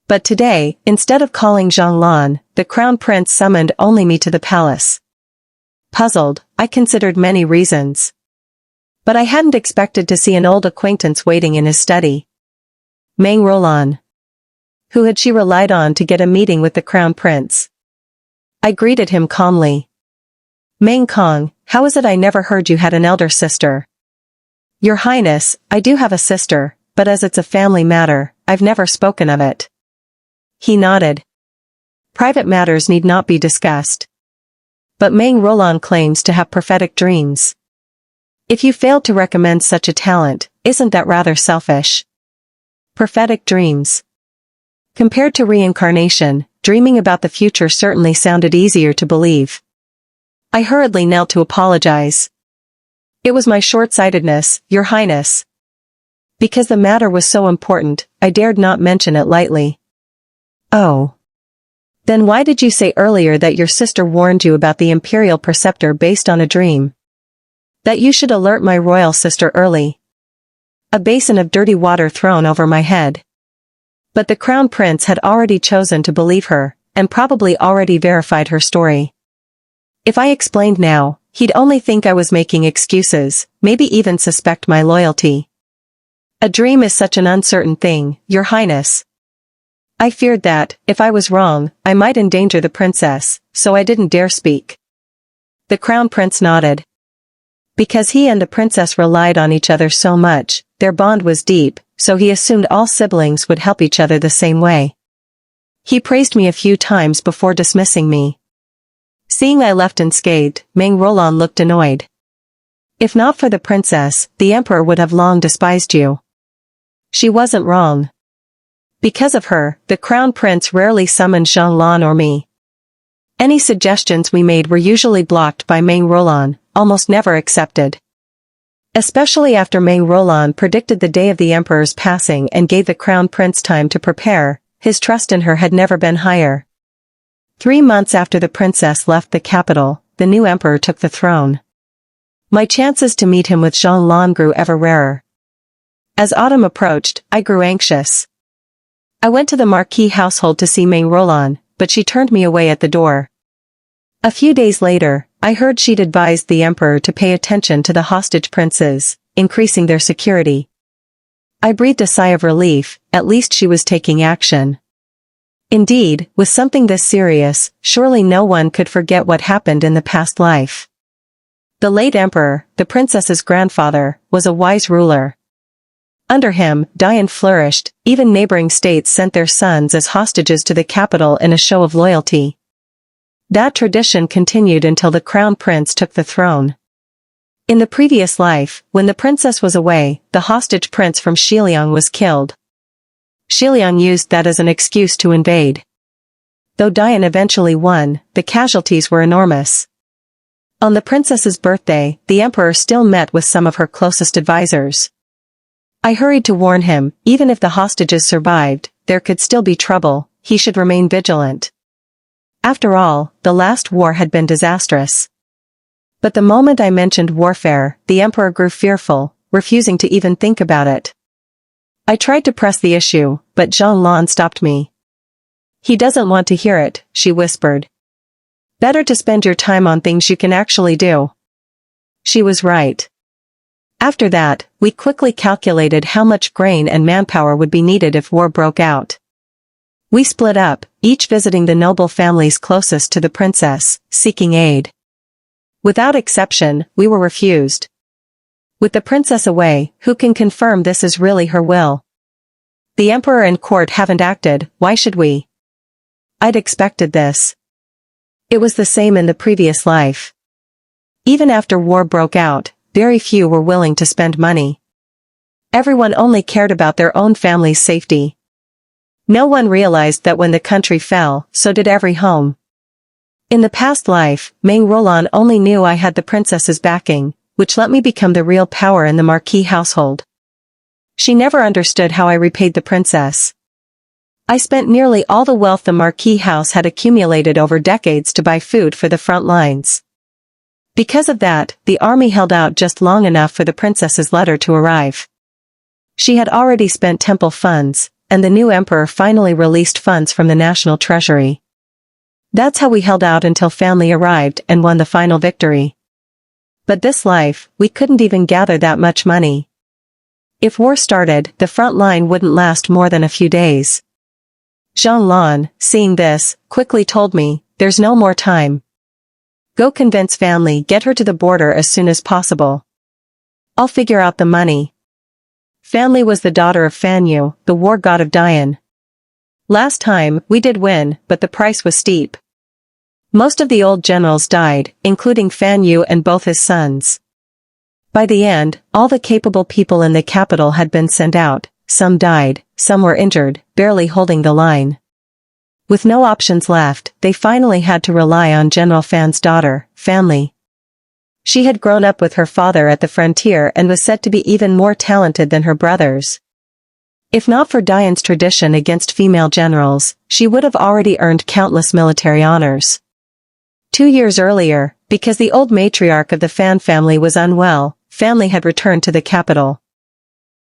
But today, instead of calling Zhonglan, the crown prince summoned only me to the palace. Puzzled, I considered many reasons. But I hadn't expected to see an old acquaintance waiting in his study. Meng Rolan. Who had she relied on to get a meeting with the crown prince? I greeted him calmly. "Meng Kong, how is it I never heard you had an elder sister?" "Your Highness, I do have a sister, but as it's a family matter, I've never spoken of it." He nodded. "Private matters need not be discussed." But Meng Rolan claims to have prophetic dreams. If you failed to recommend such a talent, isn't that rather selfish? Prophetic dreams. Compared to reincarnation, dreaming about the future certainly sounded easier to believe. I hurriedly knelt to apologize. "It was my short-sightedness, Your Highness." Because the matter was so important, I dared not mention it lightly. "Oh. Then why did you say earlier that your sister warned you about the imperial preceptor based on a dream? That you should alert my royal sister early." A basin of dirty water thrown over my head. But the crown prince had already chosen to believe her, and probably already verified her story. If I explained now, he'd only think I was making excuses, maybe even suspect my loyalty. A dream is such an uncertain thing, Your Highness. I feared that, if I was wrong, I might endanger the princess, so I didn't dare speak. The crown prince nodded. Because he and the princess relied on each other so much, their bond was deep, so he assumed all siblings would help each other the same way. He praised me a few times before dismissing me. Seeing I left unscathed, Meng Roland looked annoyed. If not for the princess, the emperor would have long despised you. She wasn't wrong. Because of her, the crown prince rarely summoned Zhang or me. Any suggestions we made were usually blocked by Meng Roland, almost never accepted. Especially after Meng Roland predicted the day of the emperor's passing and gave the crown prince time to prepare, his trust in her had never been higher. 3 months after the princess left the capital, the new emperor took the throne. My chances to meet him with Zhang grew ever rarer. As autumn approached, I grew anxious. I went to the Marquis household to see Meng Roland, but she turned me away at the door. A few days later, I heard she'd advised the emperor to pay attention to the hostage princes, increasing their security. I breathed a sigh of relief, at least she was taking action. Indeed, with something this serious, surely no one could forget what happened in the past life. The late emperor, the princess's grandfather, was a wise ruler. Under him, Dian flourished, even neighboring states sent their sons as hostages to the capital in a show of loyalty. That tradition continued until the crown prince took the throne. In the previous life, when the princess was away, the hostage prince from Xiliang was killed. Xiliang used that as an excuse to invade. Though Dian eventually won, the casualties were enormous. On the princess's birthday, the emperor still met with some of her closest advisors. I hurried to warn him, even if the hostages survived, there could still be trouble, he should remain vigilant. After all, the last war had been disastrous. But the moment I mentioned warfare, the emperor grew fearful, refusing to even think about it. I tried to press the issue, but Zhang stopped me. He doesn't want to hear it, she whispered. Better to spend your time on things you can actually do. She was right. After that, we quickly calculated how much grain and manpower would be needed if war broke out. We split up, each visiting the noble families closest to the princess, seeking aid. Without exception, we were refused. With the princess away, who can confirm this is really her will? The emperor and court haven't acted, why should we? I'd expected this. It was the same in the previous life. Even after war broke out, very few were willing to spend money. Everyone only cared about their own family's safety. No one realized that when the country fell, so did every home. In the past life, Meng Roland only knew I had the princess's backing, which let me become the real power in the Marquis household. She never understood how I repaid the princess. I spent nearly all the wealth the Marquis house had accumulated over decades to buy food for the front lines. Because of that, the army held out just long enough for the princess's letter to arrive. She had already spent temple funds, and the new emperor finally released funds from the national treasury. That's how we held out until family arrived and won the final victory. But this life, we couldn't even gather that much money. If war started, the front line wouldn't last more than a few days. Zhang, seeing this, quickly told me, there's no more time. Go convince family, get her to the border as soon as possible. I'll figure out the money. Family was the daughter of Fan Yu, the war god of Dian. Last time, we did win, but the price was steep. Most of the old generals died, including Fan Yu and both his sons. By the end, all the capable people in the capital had been sent out, some died, some were injured, barely holding the line. With no options left, they finally had to rely on General Fan's daughter, Family. She had grown up with her father at the frontier and was said to be even more talented than her brothers. If not for Dian's tradition against female generals, she would have already earned countless military honors. 2 years earlier, because the old matriarch of the Fan family was unwell, Family had returned to the capital.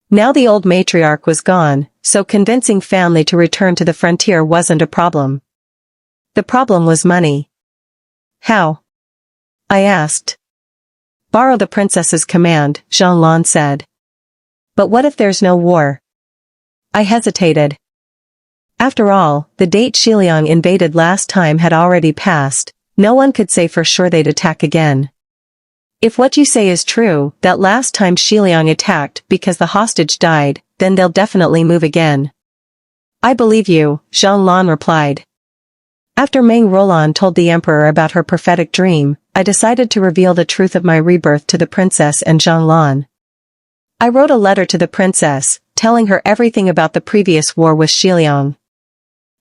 Now the old matriarch was gone, so convincing Family to return to the frontier wasn't a problem. The problem was money. How? I asked. Borrow the princess's command, Zhang said. But what if there's no war? I hesitated. After all, the date Xiliang invaded last time had already passed, no one could say for sure they'd attack again. If what you say is true, that last time Xiliang attacked because the hostage died, then they'll definitely move again. I believe you, Zhang replied. After Meng Rolan told the emperor about her prophetic dream, I decided to reveal the truth of my rebirth to the princess and Zhanglan. I wrote a letter to the princess, telling her everything about the previous war with Xiliang.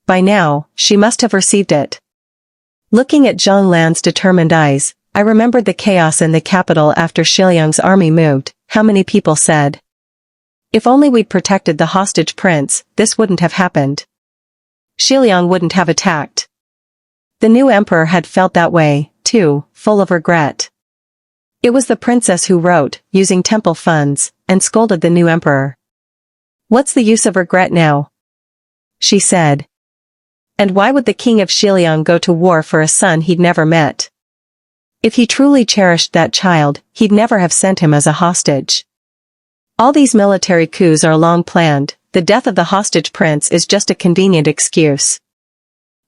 By now, she must have received it. Looking at Zhanglan's determined eyes, I remembered the chaos in the capital after Xiliang's army moved. How many people said, "If only we'd protected the hostage prince, this wouldn't have happened. Xiliang wouldn't have attacked." The new emperor had felt that way, too, full of regret. It was the princess who wrote, using temple funds, and scolded the new emperor. "What's the use of regret now?" she said. "And why would the king of Xiliang go to war for a son he'd never met? If he truly cherished that child, he'd never have sent him as a hostage. All these military coups are long planned, the death of the hostage prince is just a convenient excuse.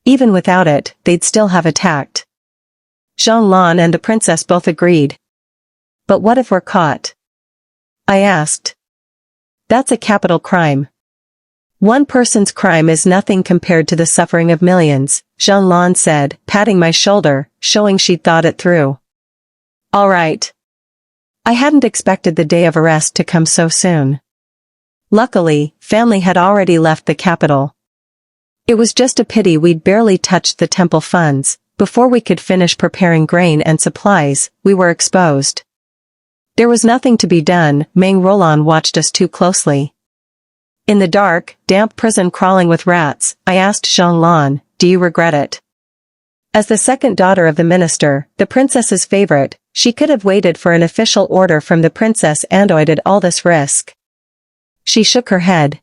Even without it, they'd still have attacked." Zhanglan and the princess both agreed. "But what if we're caught?" I asked. "That's a capital crime. One person's crime is nothing compared to the suffering of millions," Zhanglan said, patting my shoulder, showing she'd thought it through. "All right." I hadn't expected the day of arrest to come so soon. Luckily, family had already left the capital. It was just a pity we'd barely touched the temple funds. Before we could finish preparing grain and supplies, we were exposed. There was nothing to be done. Meng Rolan watched us too closely. In the dark, damp prison crawling with rats, I asked Zhanglan, "Do you regret it?" As the second daughter of the minister, the princess's favorite, she could have waited for an official order from the princess and avoided all this risk. She shook her head.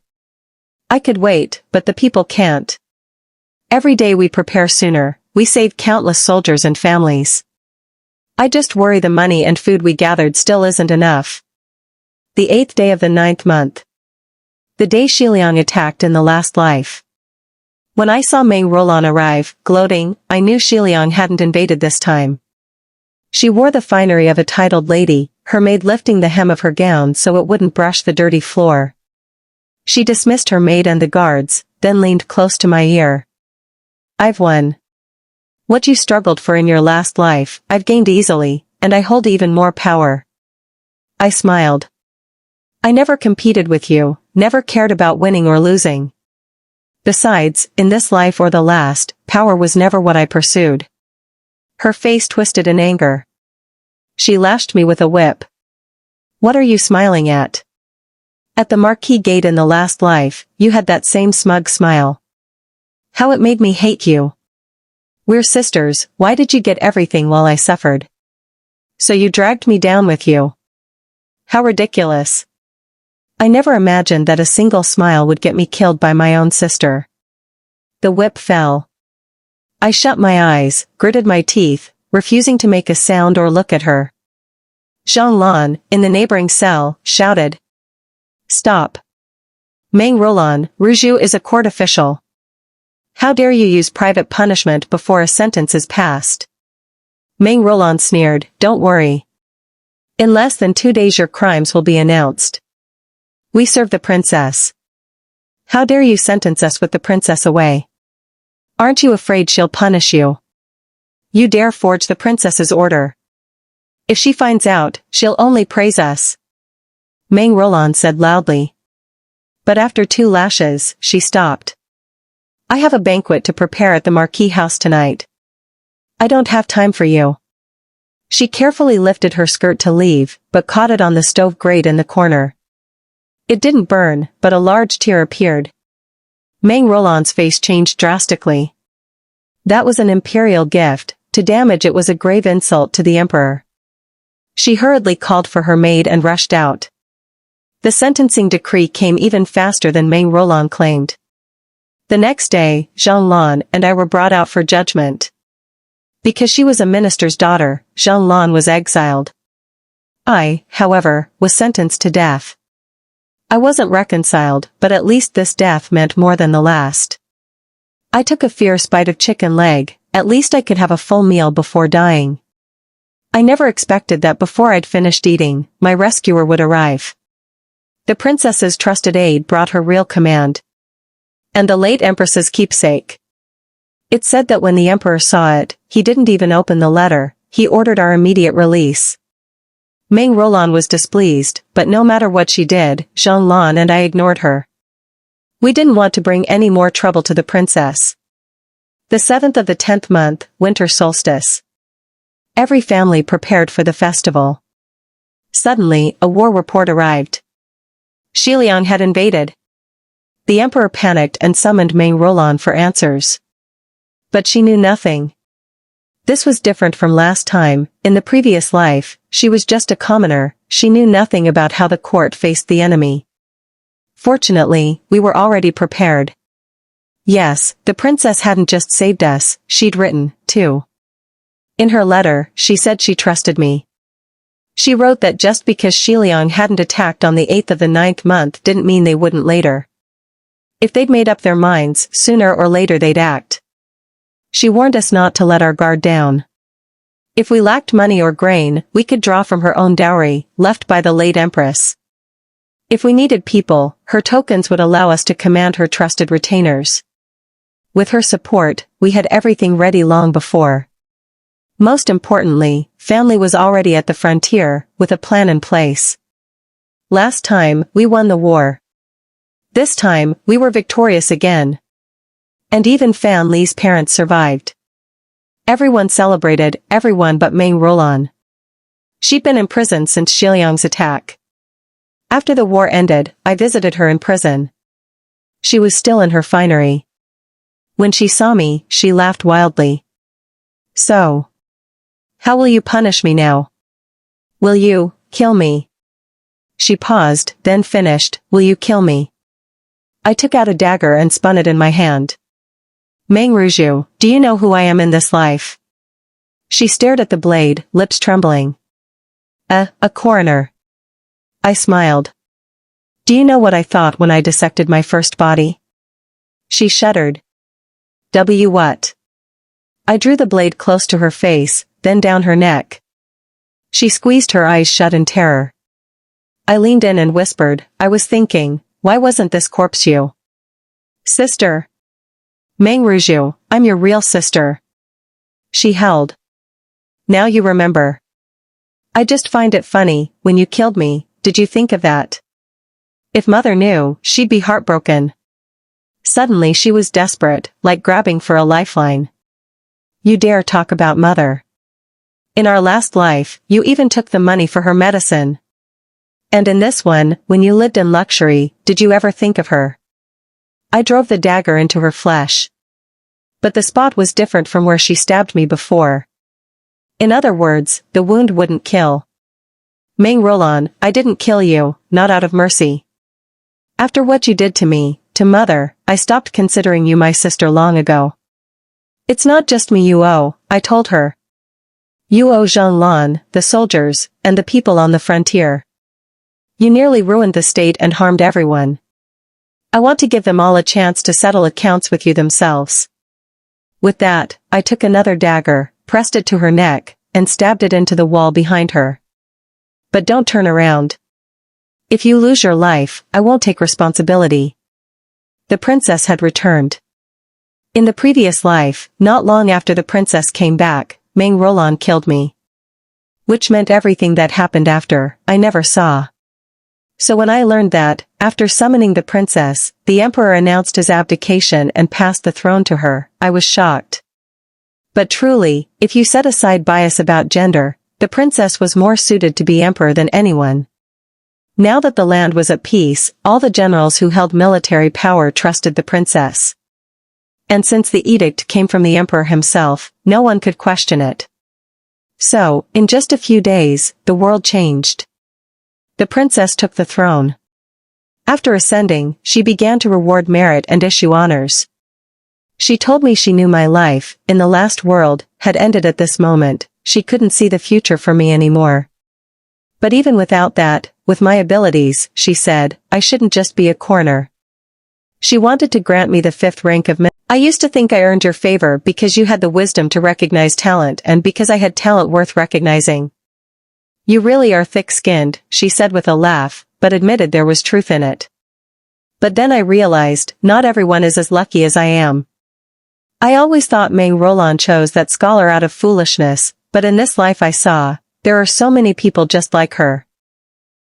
"I could wait, but the people can't. Every day we prepare sooner, we save countless soldiers and families. I just worry the money and food we gathered still isn't enough." The 8th day of the 9th month. The day Xiliang attacked in the last life. When I saw Meng Rolan arrive, gloating, I knew Xiliang hadn't invaded this time. She wore the finery of a titled lady, her maid lifting the hem of her gown so it wouldn't brush the dirty floor. She dismissed her maid and the guards, then leaned close to my ear. "I've won. What you struggled for in your last life, I've gained easily, and I hold even more power." I smiled. "I never competed with you, never cared about winning or losing. Besides, in this life or the last, power was never what I pursued." Her face twisted in anger. She lashed me with a whip. "What are you smiling at? At the marquee gate in the last life, you had that same smug smile. How it made me hate you. We're sisters, why did you get everything while I suffered? So you dragged me down with you. How ridiculous. I never imagined that a single smile would get me killed by my own sister." The whip fell. I shut my eyes, gritted my teeth, refusing to make a sound or look at her. Zhanglan, in the neighboring cell, shouted, "Stop. Meng Rolan, Ruju is a court official. How dare you use private punishment before a sentence is passed?" Meng Rolan sneered, "Don't worry. In less than 2 days your crimes will be announced. We serve the princess. How dare you sentence us with the princess away? Aren't you afraid she'll punish you? You dare forge the princess's order. If she finds out, she'll only praise us." Meng Rolan said loudly. But after 2 lashes, she stopped. "I have a banquet to prepare at the Marquis house tonight. I don't have time for you." She carefully lifted her skirt to leave, but caught it on the stove grate in the corner. It didn't burn, but a large tear appeared. Meng Roland's face changed drastically. That was an imperial gift, to damage it was a grave insult to the emperor. She hurriedly called for her maid and rushed out. The sentencing decree came even faster than Meng Roland claimed. The next day, Zhanglan and I were brought out for judgment. Because she was a minister's daughter, Zhanglan was exiled. I, however, was sentenced to death. I wasn't reconciled, but at least this death meant more than the last. I took a fierce bite of chicken leg, at least I could have a full meal before dying. I never expected that before I'd finished eating, my rescuer would arrive. The princess's trusted aide brought her real command. And the late empress's keepsake. It said that when the emperor saw it, he didn't even open the letter, he ordered our immediate release. Meng Roland was displeased, but no matter what she did, Zhang Lan and I ignored her. We didn't want to bring any more trouble to the princess. The 7th of the 10th month, winter solstice. Every family prepared for the festival. Suddenly, a war report arrived. Xiliang had invaded. The emperor panicked and summoned Meng Roland for answers. But she knew nothing. This was different from last time. In the previous life, she was just a commoner, she knew nothing about how the court faced the enemy. Fortunately, we were already prepared. Yes, the princess hadn't just saved us, she'd written, too. In her letter, she said she trusted me. She wrote that just because Xiliang hadn't attacked on the 8th of the 9th month didn't mean they wouldn't later. If they'd made up their minds, sooner or later they'd act. She warned us not to let our guard down. If we lacked money or grain, we could draw from her own dowry, left by the late empress. If we needed people, her tokens would allow us to command her trusted retainers. With her support, we had everything ready long before. Most importantly, family was already at the frontier, with a plan in place. Last time, we won the war. This time, we were victorious again. And even Fan Li's parents survived. Everyone celebrated, everyone but Meng Roland. She'd been in prison since Xiliang's attack. After the war ended, I visited her in prison. She was still in her finery. When she saw me, she laughed wildly. So. How will you punish me now? Will you kill me? She paused, then finished, will you kill me? I took out a dagger and spun it in my hand. Meng Ruzhu, do you know who I am in this life? She stared at the blade, lips trembling. A coroner. I smiled. Do you know what I thought when I dissected my first body? She shuddered. What? I drew the blade close to her face, then down her neck. She squeezed her eyes shut in terror. I leaned in and whispered, I was thinking, why wasn't this corpse you? Sister. Meng Ruzhu, I'm your real sister. She held. Now you remember. I just find it funny, when you killed me, did you think of that? If mother knew, she'd be heartbroken. Suddenly she was desperate, like grabbing for a lifeline. You dare talk about mother. In our last life, you even took the money for her medicine. And in this one, when you lived in luxury, did you ever think of her? I drove the dagger into her flesh. But the spot was different from where she stabbed me before. In other words, the wound wouldn't kill. Meng Roland, I didn't kill you, not out of mercy. After what you did to me, to mother, I stopped considering you my sister long ago. It's not just me you owe, I told her. You owe Zhang Lan, the soldiers, and the people on the frontier. You nearly ruined the state and harmed everyone. I want to give them all a chance to settle accounts with you themselves. With that, I took another dagger, pressed it to her neck, and stabbed it into the wall behind her. But don't turn around. If you lose your life, I won't take responsibility. The princess had returned. In the previous life, not long after the princess came back, Meng Roland killed me. Which meant everything that happened after, I never saw. So when I learned that, after summoning the princess, the emperor announced his abdication and passed the throne to her, I was shocked. But truly, if you set aside bias about gender, the princess was more suited to be emperor than anyone. Now that the land was at peace, all the generals who held military power trusted the princess. And since the edict came from the emperor himself, no one could question it. So, in just a few days, the world changed. The princess took the throne. After ascending, she began to reward merit and issue honors. She told me she knew my life, in the last world, had ended at this moment, she couldn't see the future for me anymore. But even without that, with my abilities, she said, I shouldn't just be a coroner. She wanted to grant me the 5th rank of I used to think I earned your favor because you had the wisdom to recognize talent and because I had talent worth recognizing. You really are thick-skinned, she said with a laugh, but admitted there was truth in it. But then I realized, not everyone is as lucky as I am. I always thought Meng Roland chose that scholar out of foolishness, but in this life I saw, there are so many people just like her.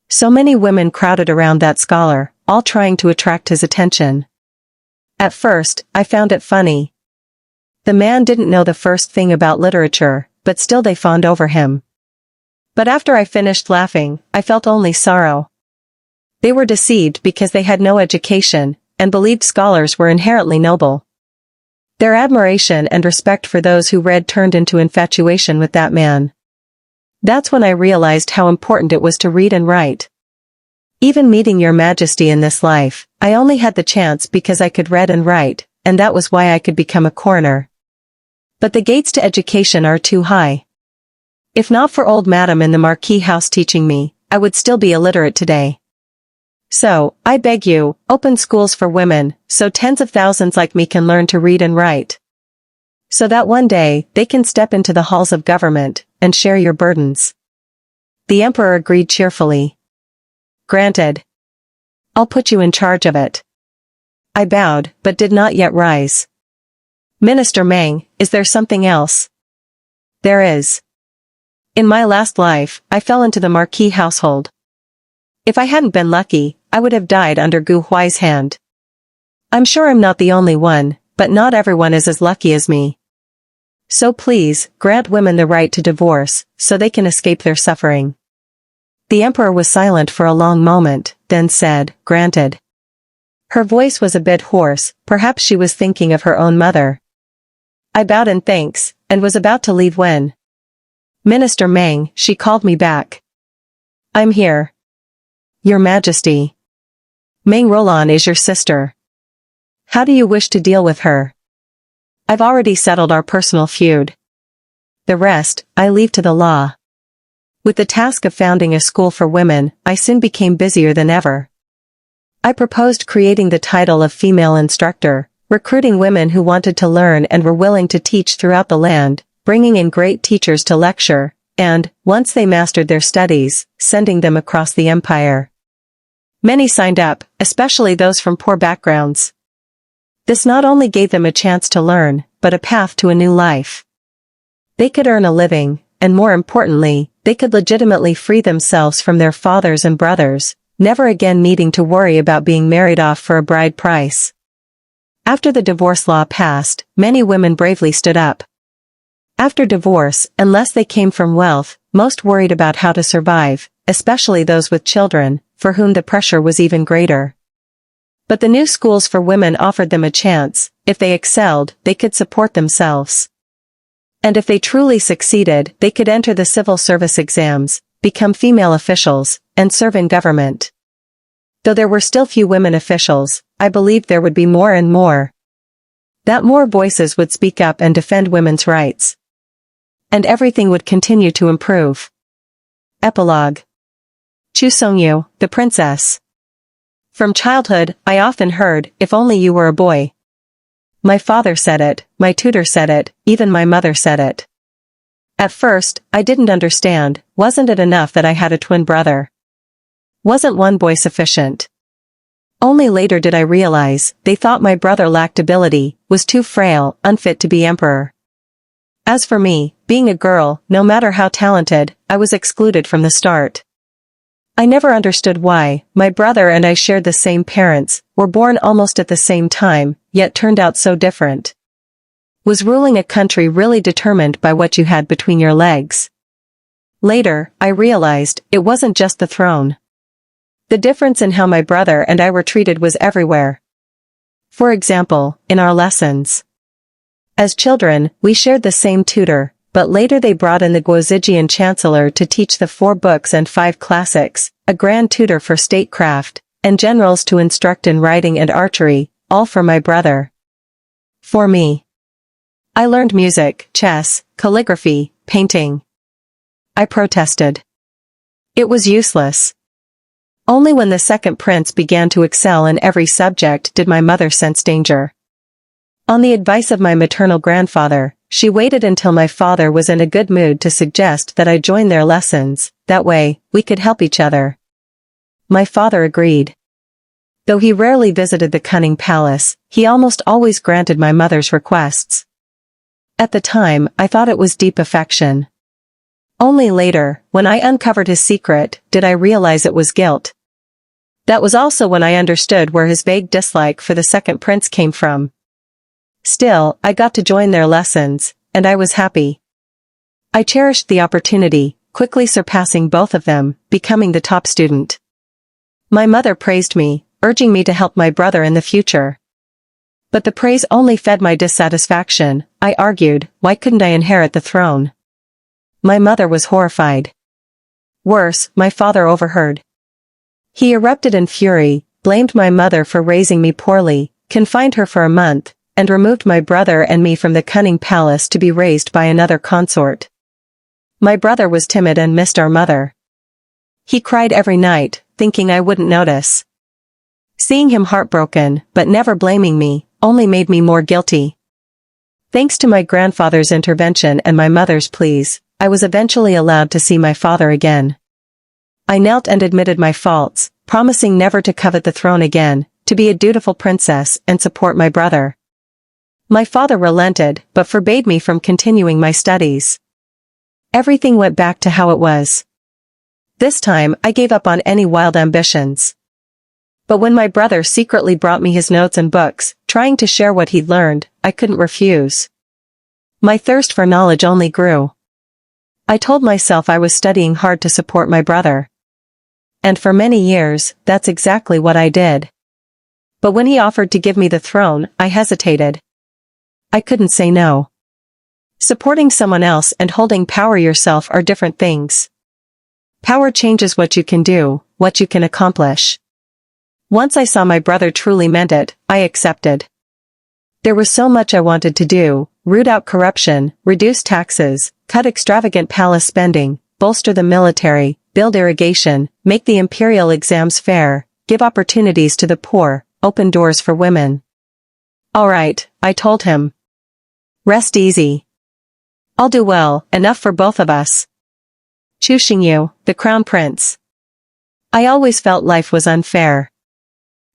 So many women crowded around that scholar, all trying to attract his attention. At first, I found it funny. The man didn't know the first thing about literature, but still they fawned over him. But after I finished laughing, I felt only sorrow. They were deceived because they had no education, and believed scholars were inherently noble. Their admiration and respect for those who read turned into infatuation with that man. That's when I realized how important it was to read and write. Even meeting your majesty in this life, I only had the chance because I could read and write, and that was why I could become a coroner. But the gates to education are too high. If not for old madam in the Marquis house teaching me, I would still be illiterate today. So, I beg you, open schools for women, so tens of thousands like me can learn to read and write. So that one day, they can step into the halls of government, and share your burdens. The emperor agreed cheerfully. Granted. I'll put you in charge of it. I bowed, but did not yet rise. Minister Meng, is there something else? There is. In my last life, I fell into the Marquis household. If I hadn't been lucky, I would have died under Gu Huai's hand. I'm sure I'm not the only one, but not everyone is as lucky as me. So please, grant women the right to divorce, so they can escape their suffering. The emperor was silent for a long moment, then said, granted. Her voice was a bit hoarse, perhaps she was thinking of her own mother. I bowed in thanks, and was about to leave when. Minister Meng, she called me back. I'm here. Your Majesty. Meng Roland is your sister. How do you wish to deal with her? I've already settled our personal feud. The rest, I leave to the law. With the task of founding a school for women, I soon became busier than ever. I proposed creating the title of female instructor, recruiting women who wanted to learn and were willing to teach throughout the land, bringing in great teachers to lecture, and, once they mastered their studies, sending them across the empire. Many signed up, especially those from poor backgrounds. This not only gave them a chance to learn, but a path to a new life. They could earn a living, and more importantly, they could legitimately free themselves from their fathers and brothers, never again needing to worry about being married off for a bride price. After the divorce law passed, many women bravely stood up. After divorce, unless they came from wealth, most worried about how to survive, especially those with children, for whom the pressure was even greater. But the new schools for women offered them a chance. If they excelled, they could support themselves. And if they truly succeeded, they could enter the civil service exams, become female officials, and serve in government. Though there were still few women officials, I believed there would be more and more. That more voices would speak up and defend women's rights. And everything would continue to improve. Epilogue. Chu Songyu, the princess. From childhood, I often heard, if only you were a boy. My father said it, my tutor said it, even my mother said it. At first, I didn't understand, wasn't it enough that I had a twin brother? Wasn't one boy sufficient? Only later did I realize, they thought my brother lacked ability, was too frail, unfit to be emperor. As for me, being a girl, no matter how talented, I was excluded from the start. I never understood why. My brother and I shared the same parents, were born almost at the same time, yet turned out so different. Was ruling a country really determined by what you had between your legs? Later, I realized, it wasn't just the throne. The difference in how my brother and I were treated was everywhere. For example, in our lessons. As children, we shared the same tutor, but later they brought in the Guozijian chancellor to teach the 4 books and 5 classics, a grand tutor for statecraft, and generals to instruct in writing and archery, all for my brother. For me. I learned music, chess, calligraphy, painting. I protested. It was useless. Only when the second prince began to excel in every subject did my mother sense danger. On the advice of my maternal grandfather, she waited until my father was in a good mood to suggest that I join their lessons, that way, we could help each other. My father agreed. Though he rarely visited the cunning palace, he almost always granted my mother's requests. At the time, I thought it was deep affection. Only later, when I uncovered his secret, did I realize it was guilt. That was also when I understood where his vague dislike for the second prince came from. Still, I got to join their lessons, and I was happy. I cherished the opportunity, quickly surpassing both of them, becoming the top student. My mother praised me, urging me to help my brother in the future. But the praise only fed my dissatisfaction. I argued, why couldn't I inherit the throne? My mother was horrified. Worse, my father overheard. He erupted in fury, blamed my mother for raising me poorly, confined her for a month, and removed my brother and me from the cunning palace to be raised by another consort. My brother was timid and missed our mother. He cried every night, thinking I wouldn't notice. Seeing him heartbroken, but never blaming me, only made me more guilty. Thanks to my grandfather's intervention and my mother's pleas, I was eventually allowed to see my father again. I knelt and admitted my faults, promising never to covet the throne again, to be a dutiful princess and support my brother. My father relented, but forbade me from continuing my studies. Everything went back to how it was. This time, I gave up on any wild ambitions. But when my brother secretly brought me his notes and books, trying to share what he'd learned, I couldn't refuse. My thirst for knowledge only grew. I told myself I was studying hard to support my brother. And for many years, that's exactly what I did. But when he offered to give me the throne, I hesitated. I couldn't say no. Supporting someone else and holding power yourself are different things. Power changes what you can do, what you can accomplish. Once I saw my brother truly meant it, I accepted. There was so much I wanted to do: root out corruption, reduce taxes, cut extravagant palace spending, bolster the military, build irrigation, make the imperial exams fair, give opportunities to the poor, open doors for women. All right, I told him. Rest easy. I'll do well, enough for both of us. Choosing you, the crown prince. I always felt life was unfair.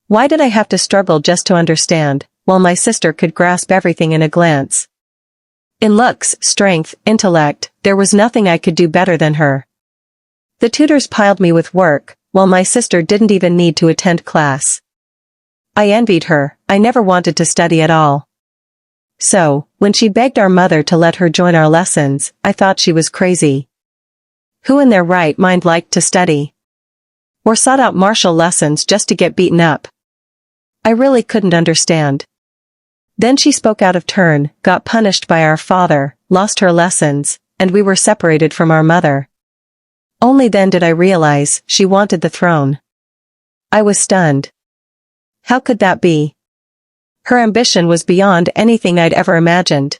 Why did I have to struggle just to understand, while my sister could grasp everything in a glance? In looks, strength, intellect, there was nothing I could do better than her. The tutors piled me with work, while my sister didn't even need to attend class. I envied her. I never wanted to study at all. So, when she begged our mother to let her join our lessons, I thought she was crazy. Who in their right mind liked to study? Or sought out martial lessons just to get beaten up? I really couldn't understand. Then she spoke out of turn, got punished by our father, lost her lessons, and we were separated from our mother. Only then did I realize she wanted the throne. I was stunned. How could that be? Her ambition was beyond anything I'd ever imagined.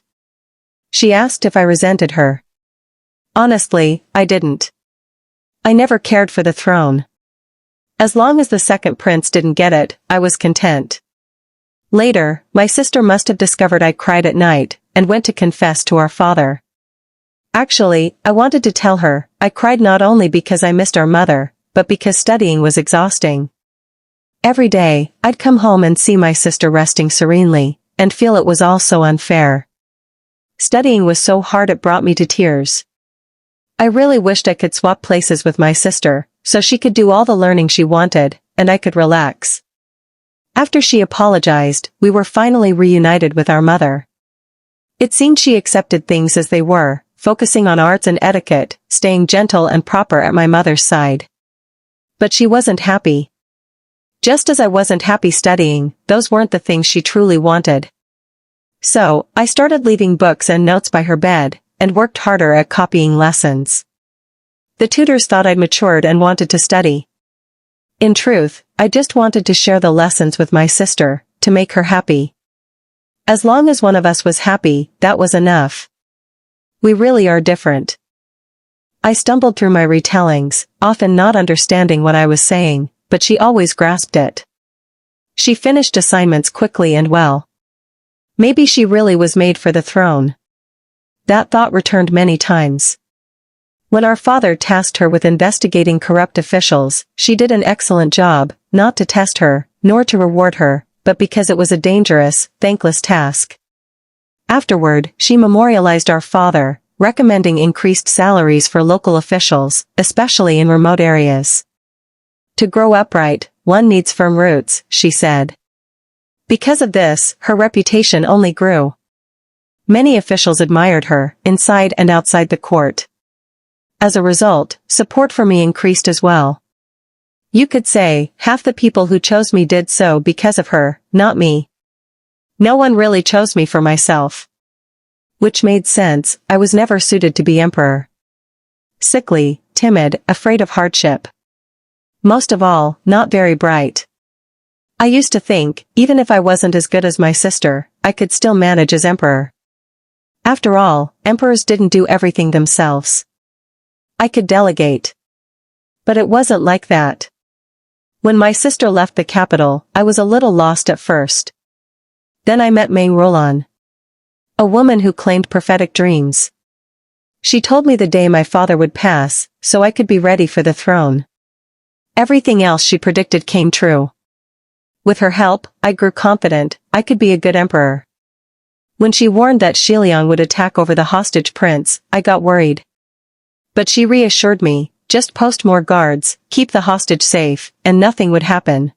She asked if I resented her. Honestly, I didn't. I never cared for the throne. As long as the second prince didn't get it, I was content. Later, my sister must have discovered I cried at night, and went to confess to our father. Actually, I wanted to tell her, I cried not only because I missed our mother, but because studying was exhausting. Every day, I'd come home and see my sister resting serenely, and feel it was all so unfair. Studying was so hard it brought me to tears. I really wished I could swap places with my sister, so she could do all the learning she wanted, and I could relax. After she apologized, we were finally reunited with our mother. It seemed she accepted things as they were, focusing on arts and etiquette, staying gentle and proper at my mother's side. But she wasn't happy. Just as I wasn't happy studying, those weren't the things she truly wanted. So, I started leaving books and notes by her bed, and worked harder at copying lessons. The tutors thought I'd matured and wanted to study. In truth, I just wanted to share the lessons with my sister, to make her happy. As long as one of us was happy, that was enough. We really are different. I stumbled through my retellings, often not understanding what I was saying, but she always grasped it. She finished assignments quickly and well. Maybe she really was made for the throne. That thought returned many times. When our father tasked her with investigating corrupt officials, she did an excellent job, not to test her, nor to reward her, but because it was a dangerous, thankless task. Afterward, she memorialized our father, recommending increased salaries for local officials, especially in remote areas. To grow upright, one needs firm roots, she said. Because of this, her reputation only grew. Many officials admired her, inside and outside the court. As a result, support for me increased as well. You could say, half the people who chose me did so because of her, not me. No one really chose me for myself. Which made sense, I was never suited to be emperor. Sickly, timid, afraid of hardship. Most of all, not very bright. I used to think, even if I wasn't as good as my sister, I could still manage as emperor. After all, emperors didn't do everything themselves. I could delegate. But it wasn't like that. When my sister left the capital, I was a little lost at first. Then I met Meng Rolan, a woman who claimed prophetic dreams. She told me the day my father would pass, so I could be ready for the throne. Everything else she predicted came true. With her help, I grew confident I could be a good emperor. When she warned that Xiliang would attack over the hostage prince, I got worried. But she reassured me, just post more guards, keep the hostage safe, and nothing would happen.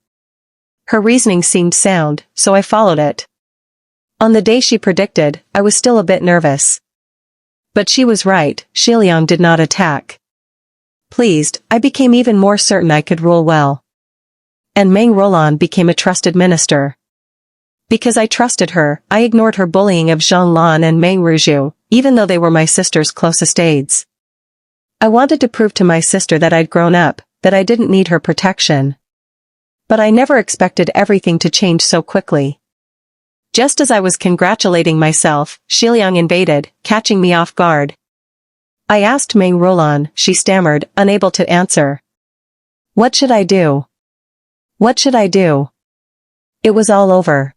Her reasoning seemed sound, so I followed it. On the day she predicted, I was still a bit nervous. But she was right, Xiliang did not attack. Pleased, I became even more certain I could rule well. And Meng Rolan became a trusted minister. Because I trusted her, I ignored her bullying of Zhang Lan and Meng Ruzhu, even though they were my sister's closest aides. I wanted to prove to my sister that I'd grown up, that I didn't need her protection. But I never expected everything to change so quickly. Just as I was congratulating myself, Xiliang invaded, catching me off guard. I asked Meng Rolan, she stammered, unable to answer. What should I do? What should I do? It was all over.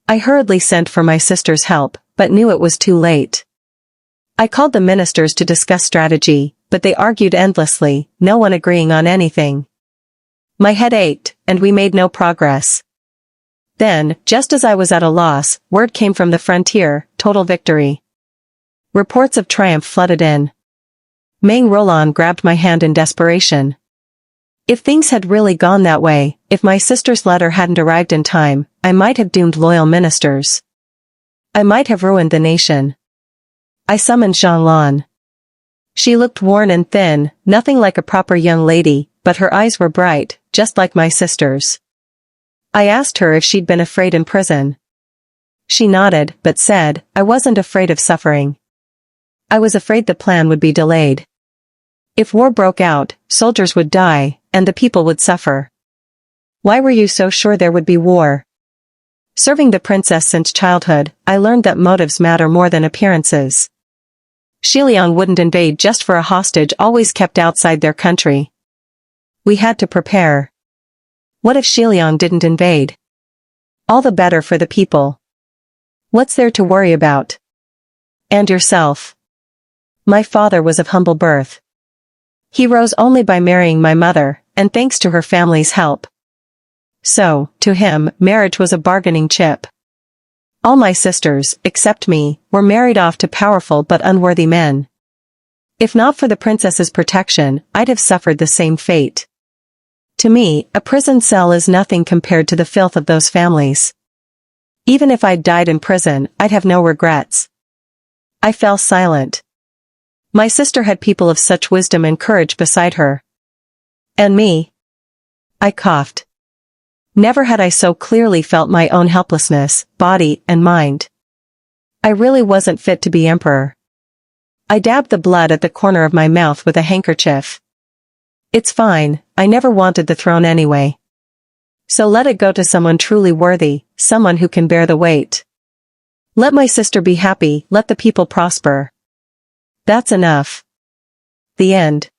I hurriedly sent for my sister's help, but knew it was too late. I called the ministers to discuss strategy, but they argued endlessly, no one agreeing on anything. My head ached, and we made no progress. Then, just as I was at a loss, word came from the frontier, total victory. Reports of triumph flooded in. Meng Rolan grabbed my hand in desperation. If things had really gone that way, if my sister's letter hadn't arrived in time, I might have doomed loyal ministers. I might have ruined the nation. I summoned Zhang Lan. She looked worn and thin, nothing like a proper young lady, but her eyes were bright, just like my sister's. I asked her if she'd been afraid in prison. She nodded, but said, I wasn't afraid of suffering. I was afraid the plan would be delayed. If war broke out, soldiers would die, and the people would suffer. Why were you so sure there would be war? Serving the princess since childhood, I learned that motives matter more than appearances. Xiliang wouldn't invade just for a hostage always kept outside their country. We had to prepare. What if Xiliang didn't invade? All the better for the people. What's there to worry about? And yourself. My father was of humble birth. He rose only by marrying my mother, and thanks to her family's help. So, to him, marriage was a bargaining chip. All my sisters, except me, were married off to powerful but unworthy men. If not for the princess's protection, I'd have suffered the same fate. To me, a prison cell is nothing compared to the filth of those families. Even if I'd died in prison, I'd have no regrets. I fell silent. My sister had people of such wisdom and courage beside her. And me? I coughed. Never had I so clearly felt my own helplessness, body and mind. I really wasn't fit to be emperor. I dabbed the blood at the corner of my mouth with a handkerchief. It's fine, I never wanted the throne anyway. So let it go to someone truly worthy, someone who can bear the weight. Let my sister be happy, let the people prosper. That's enough. The end.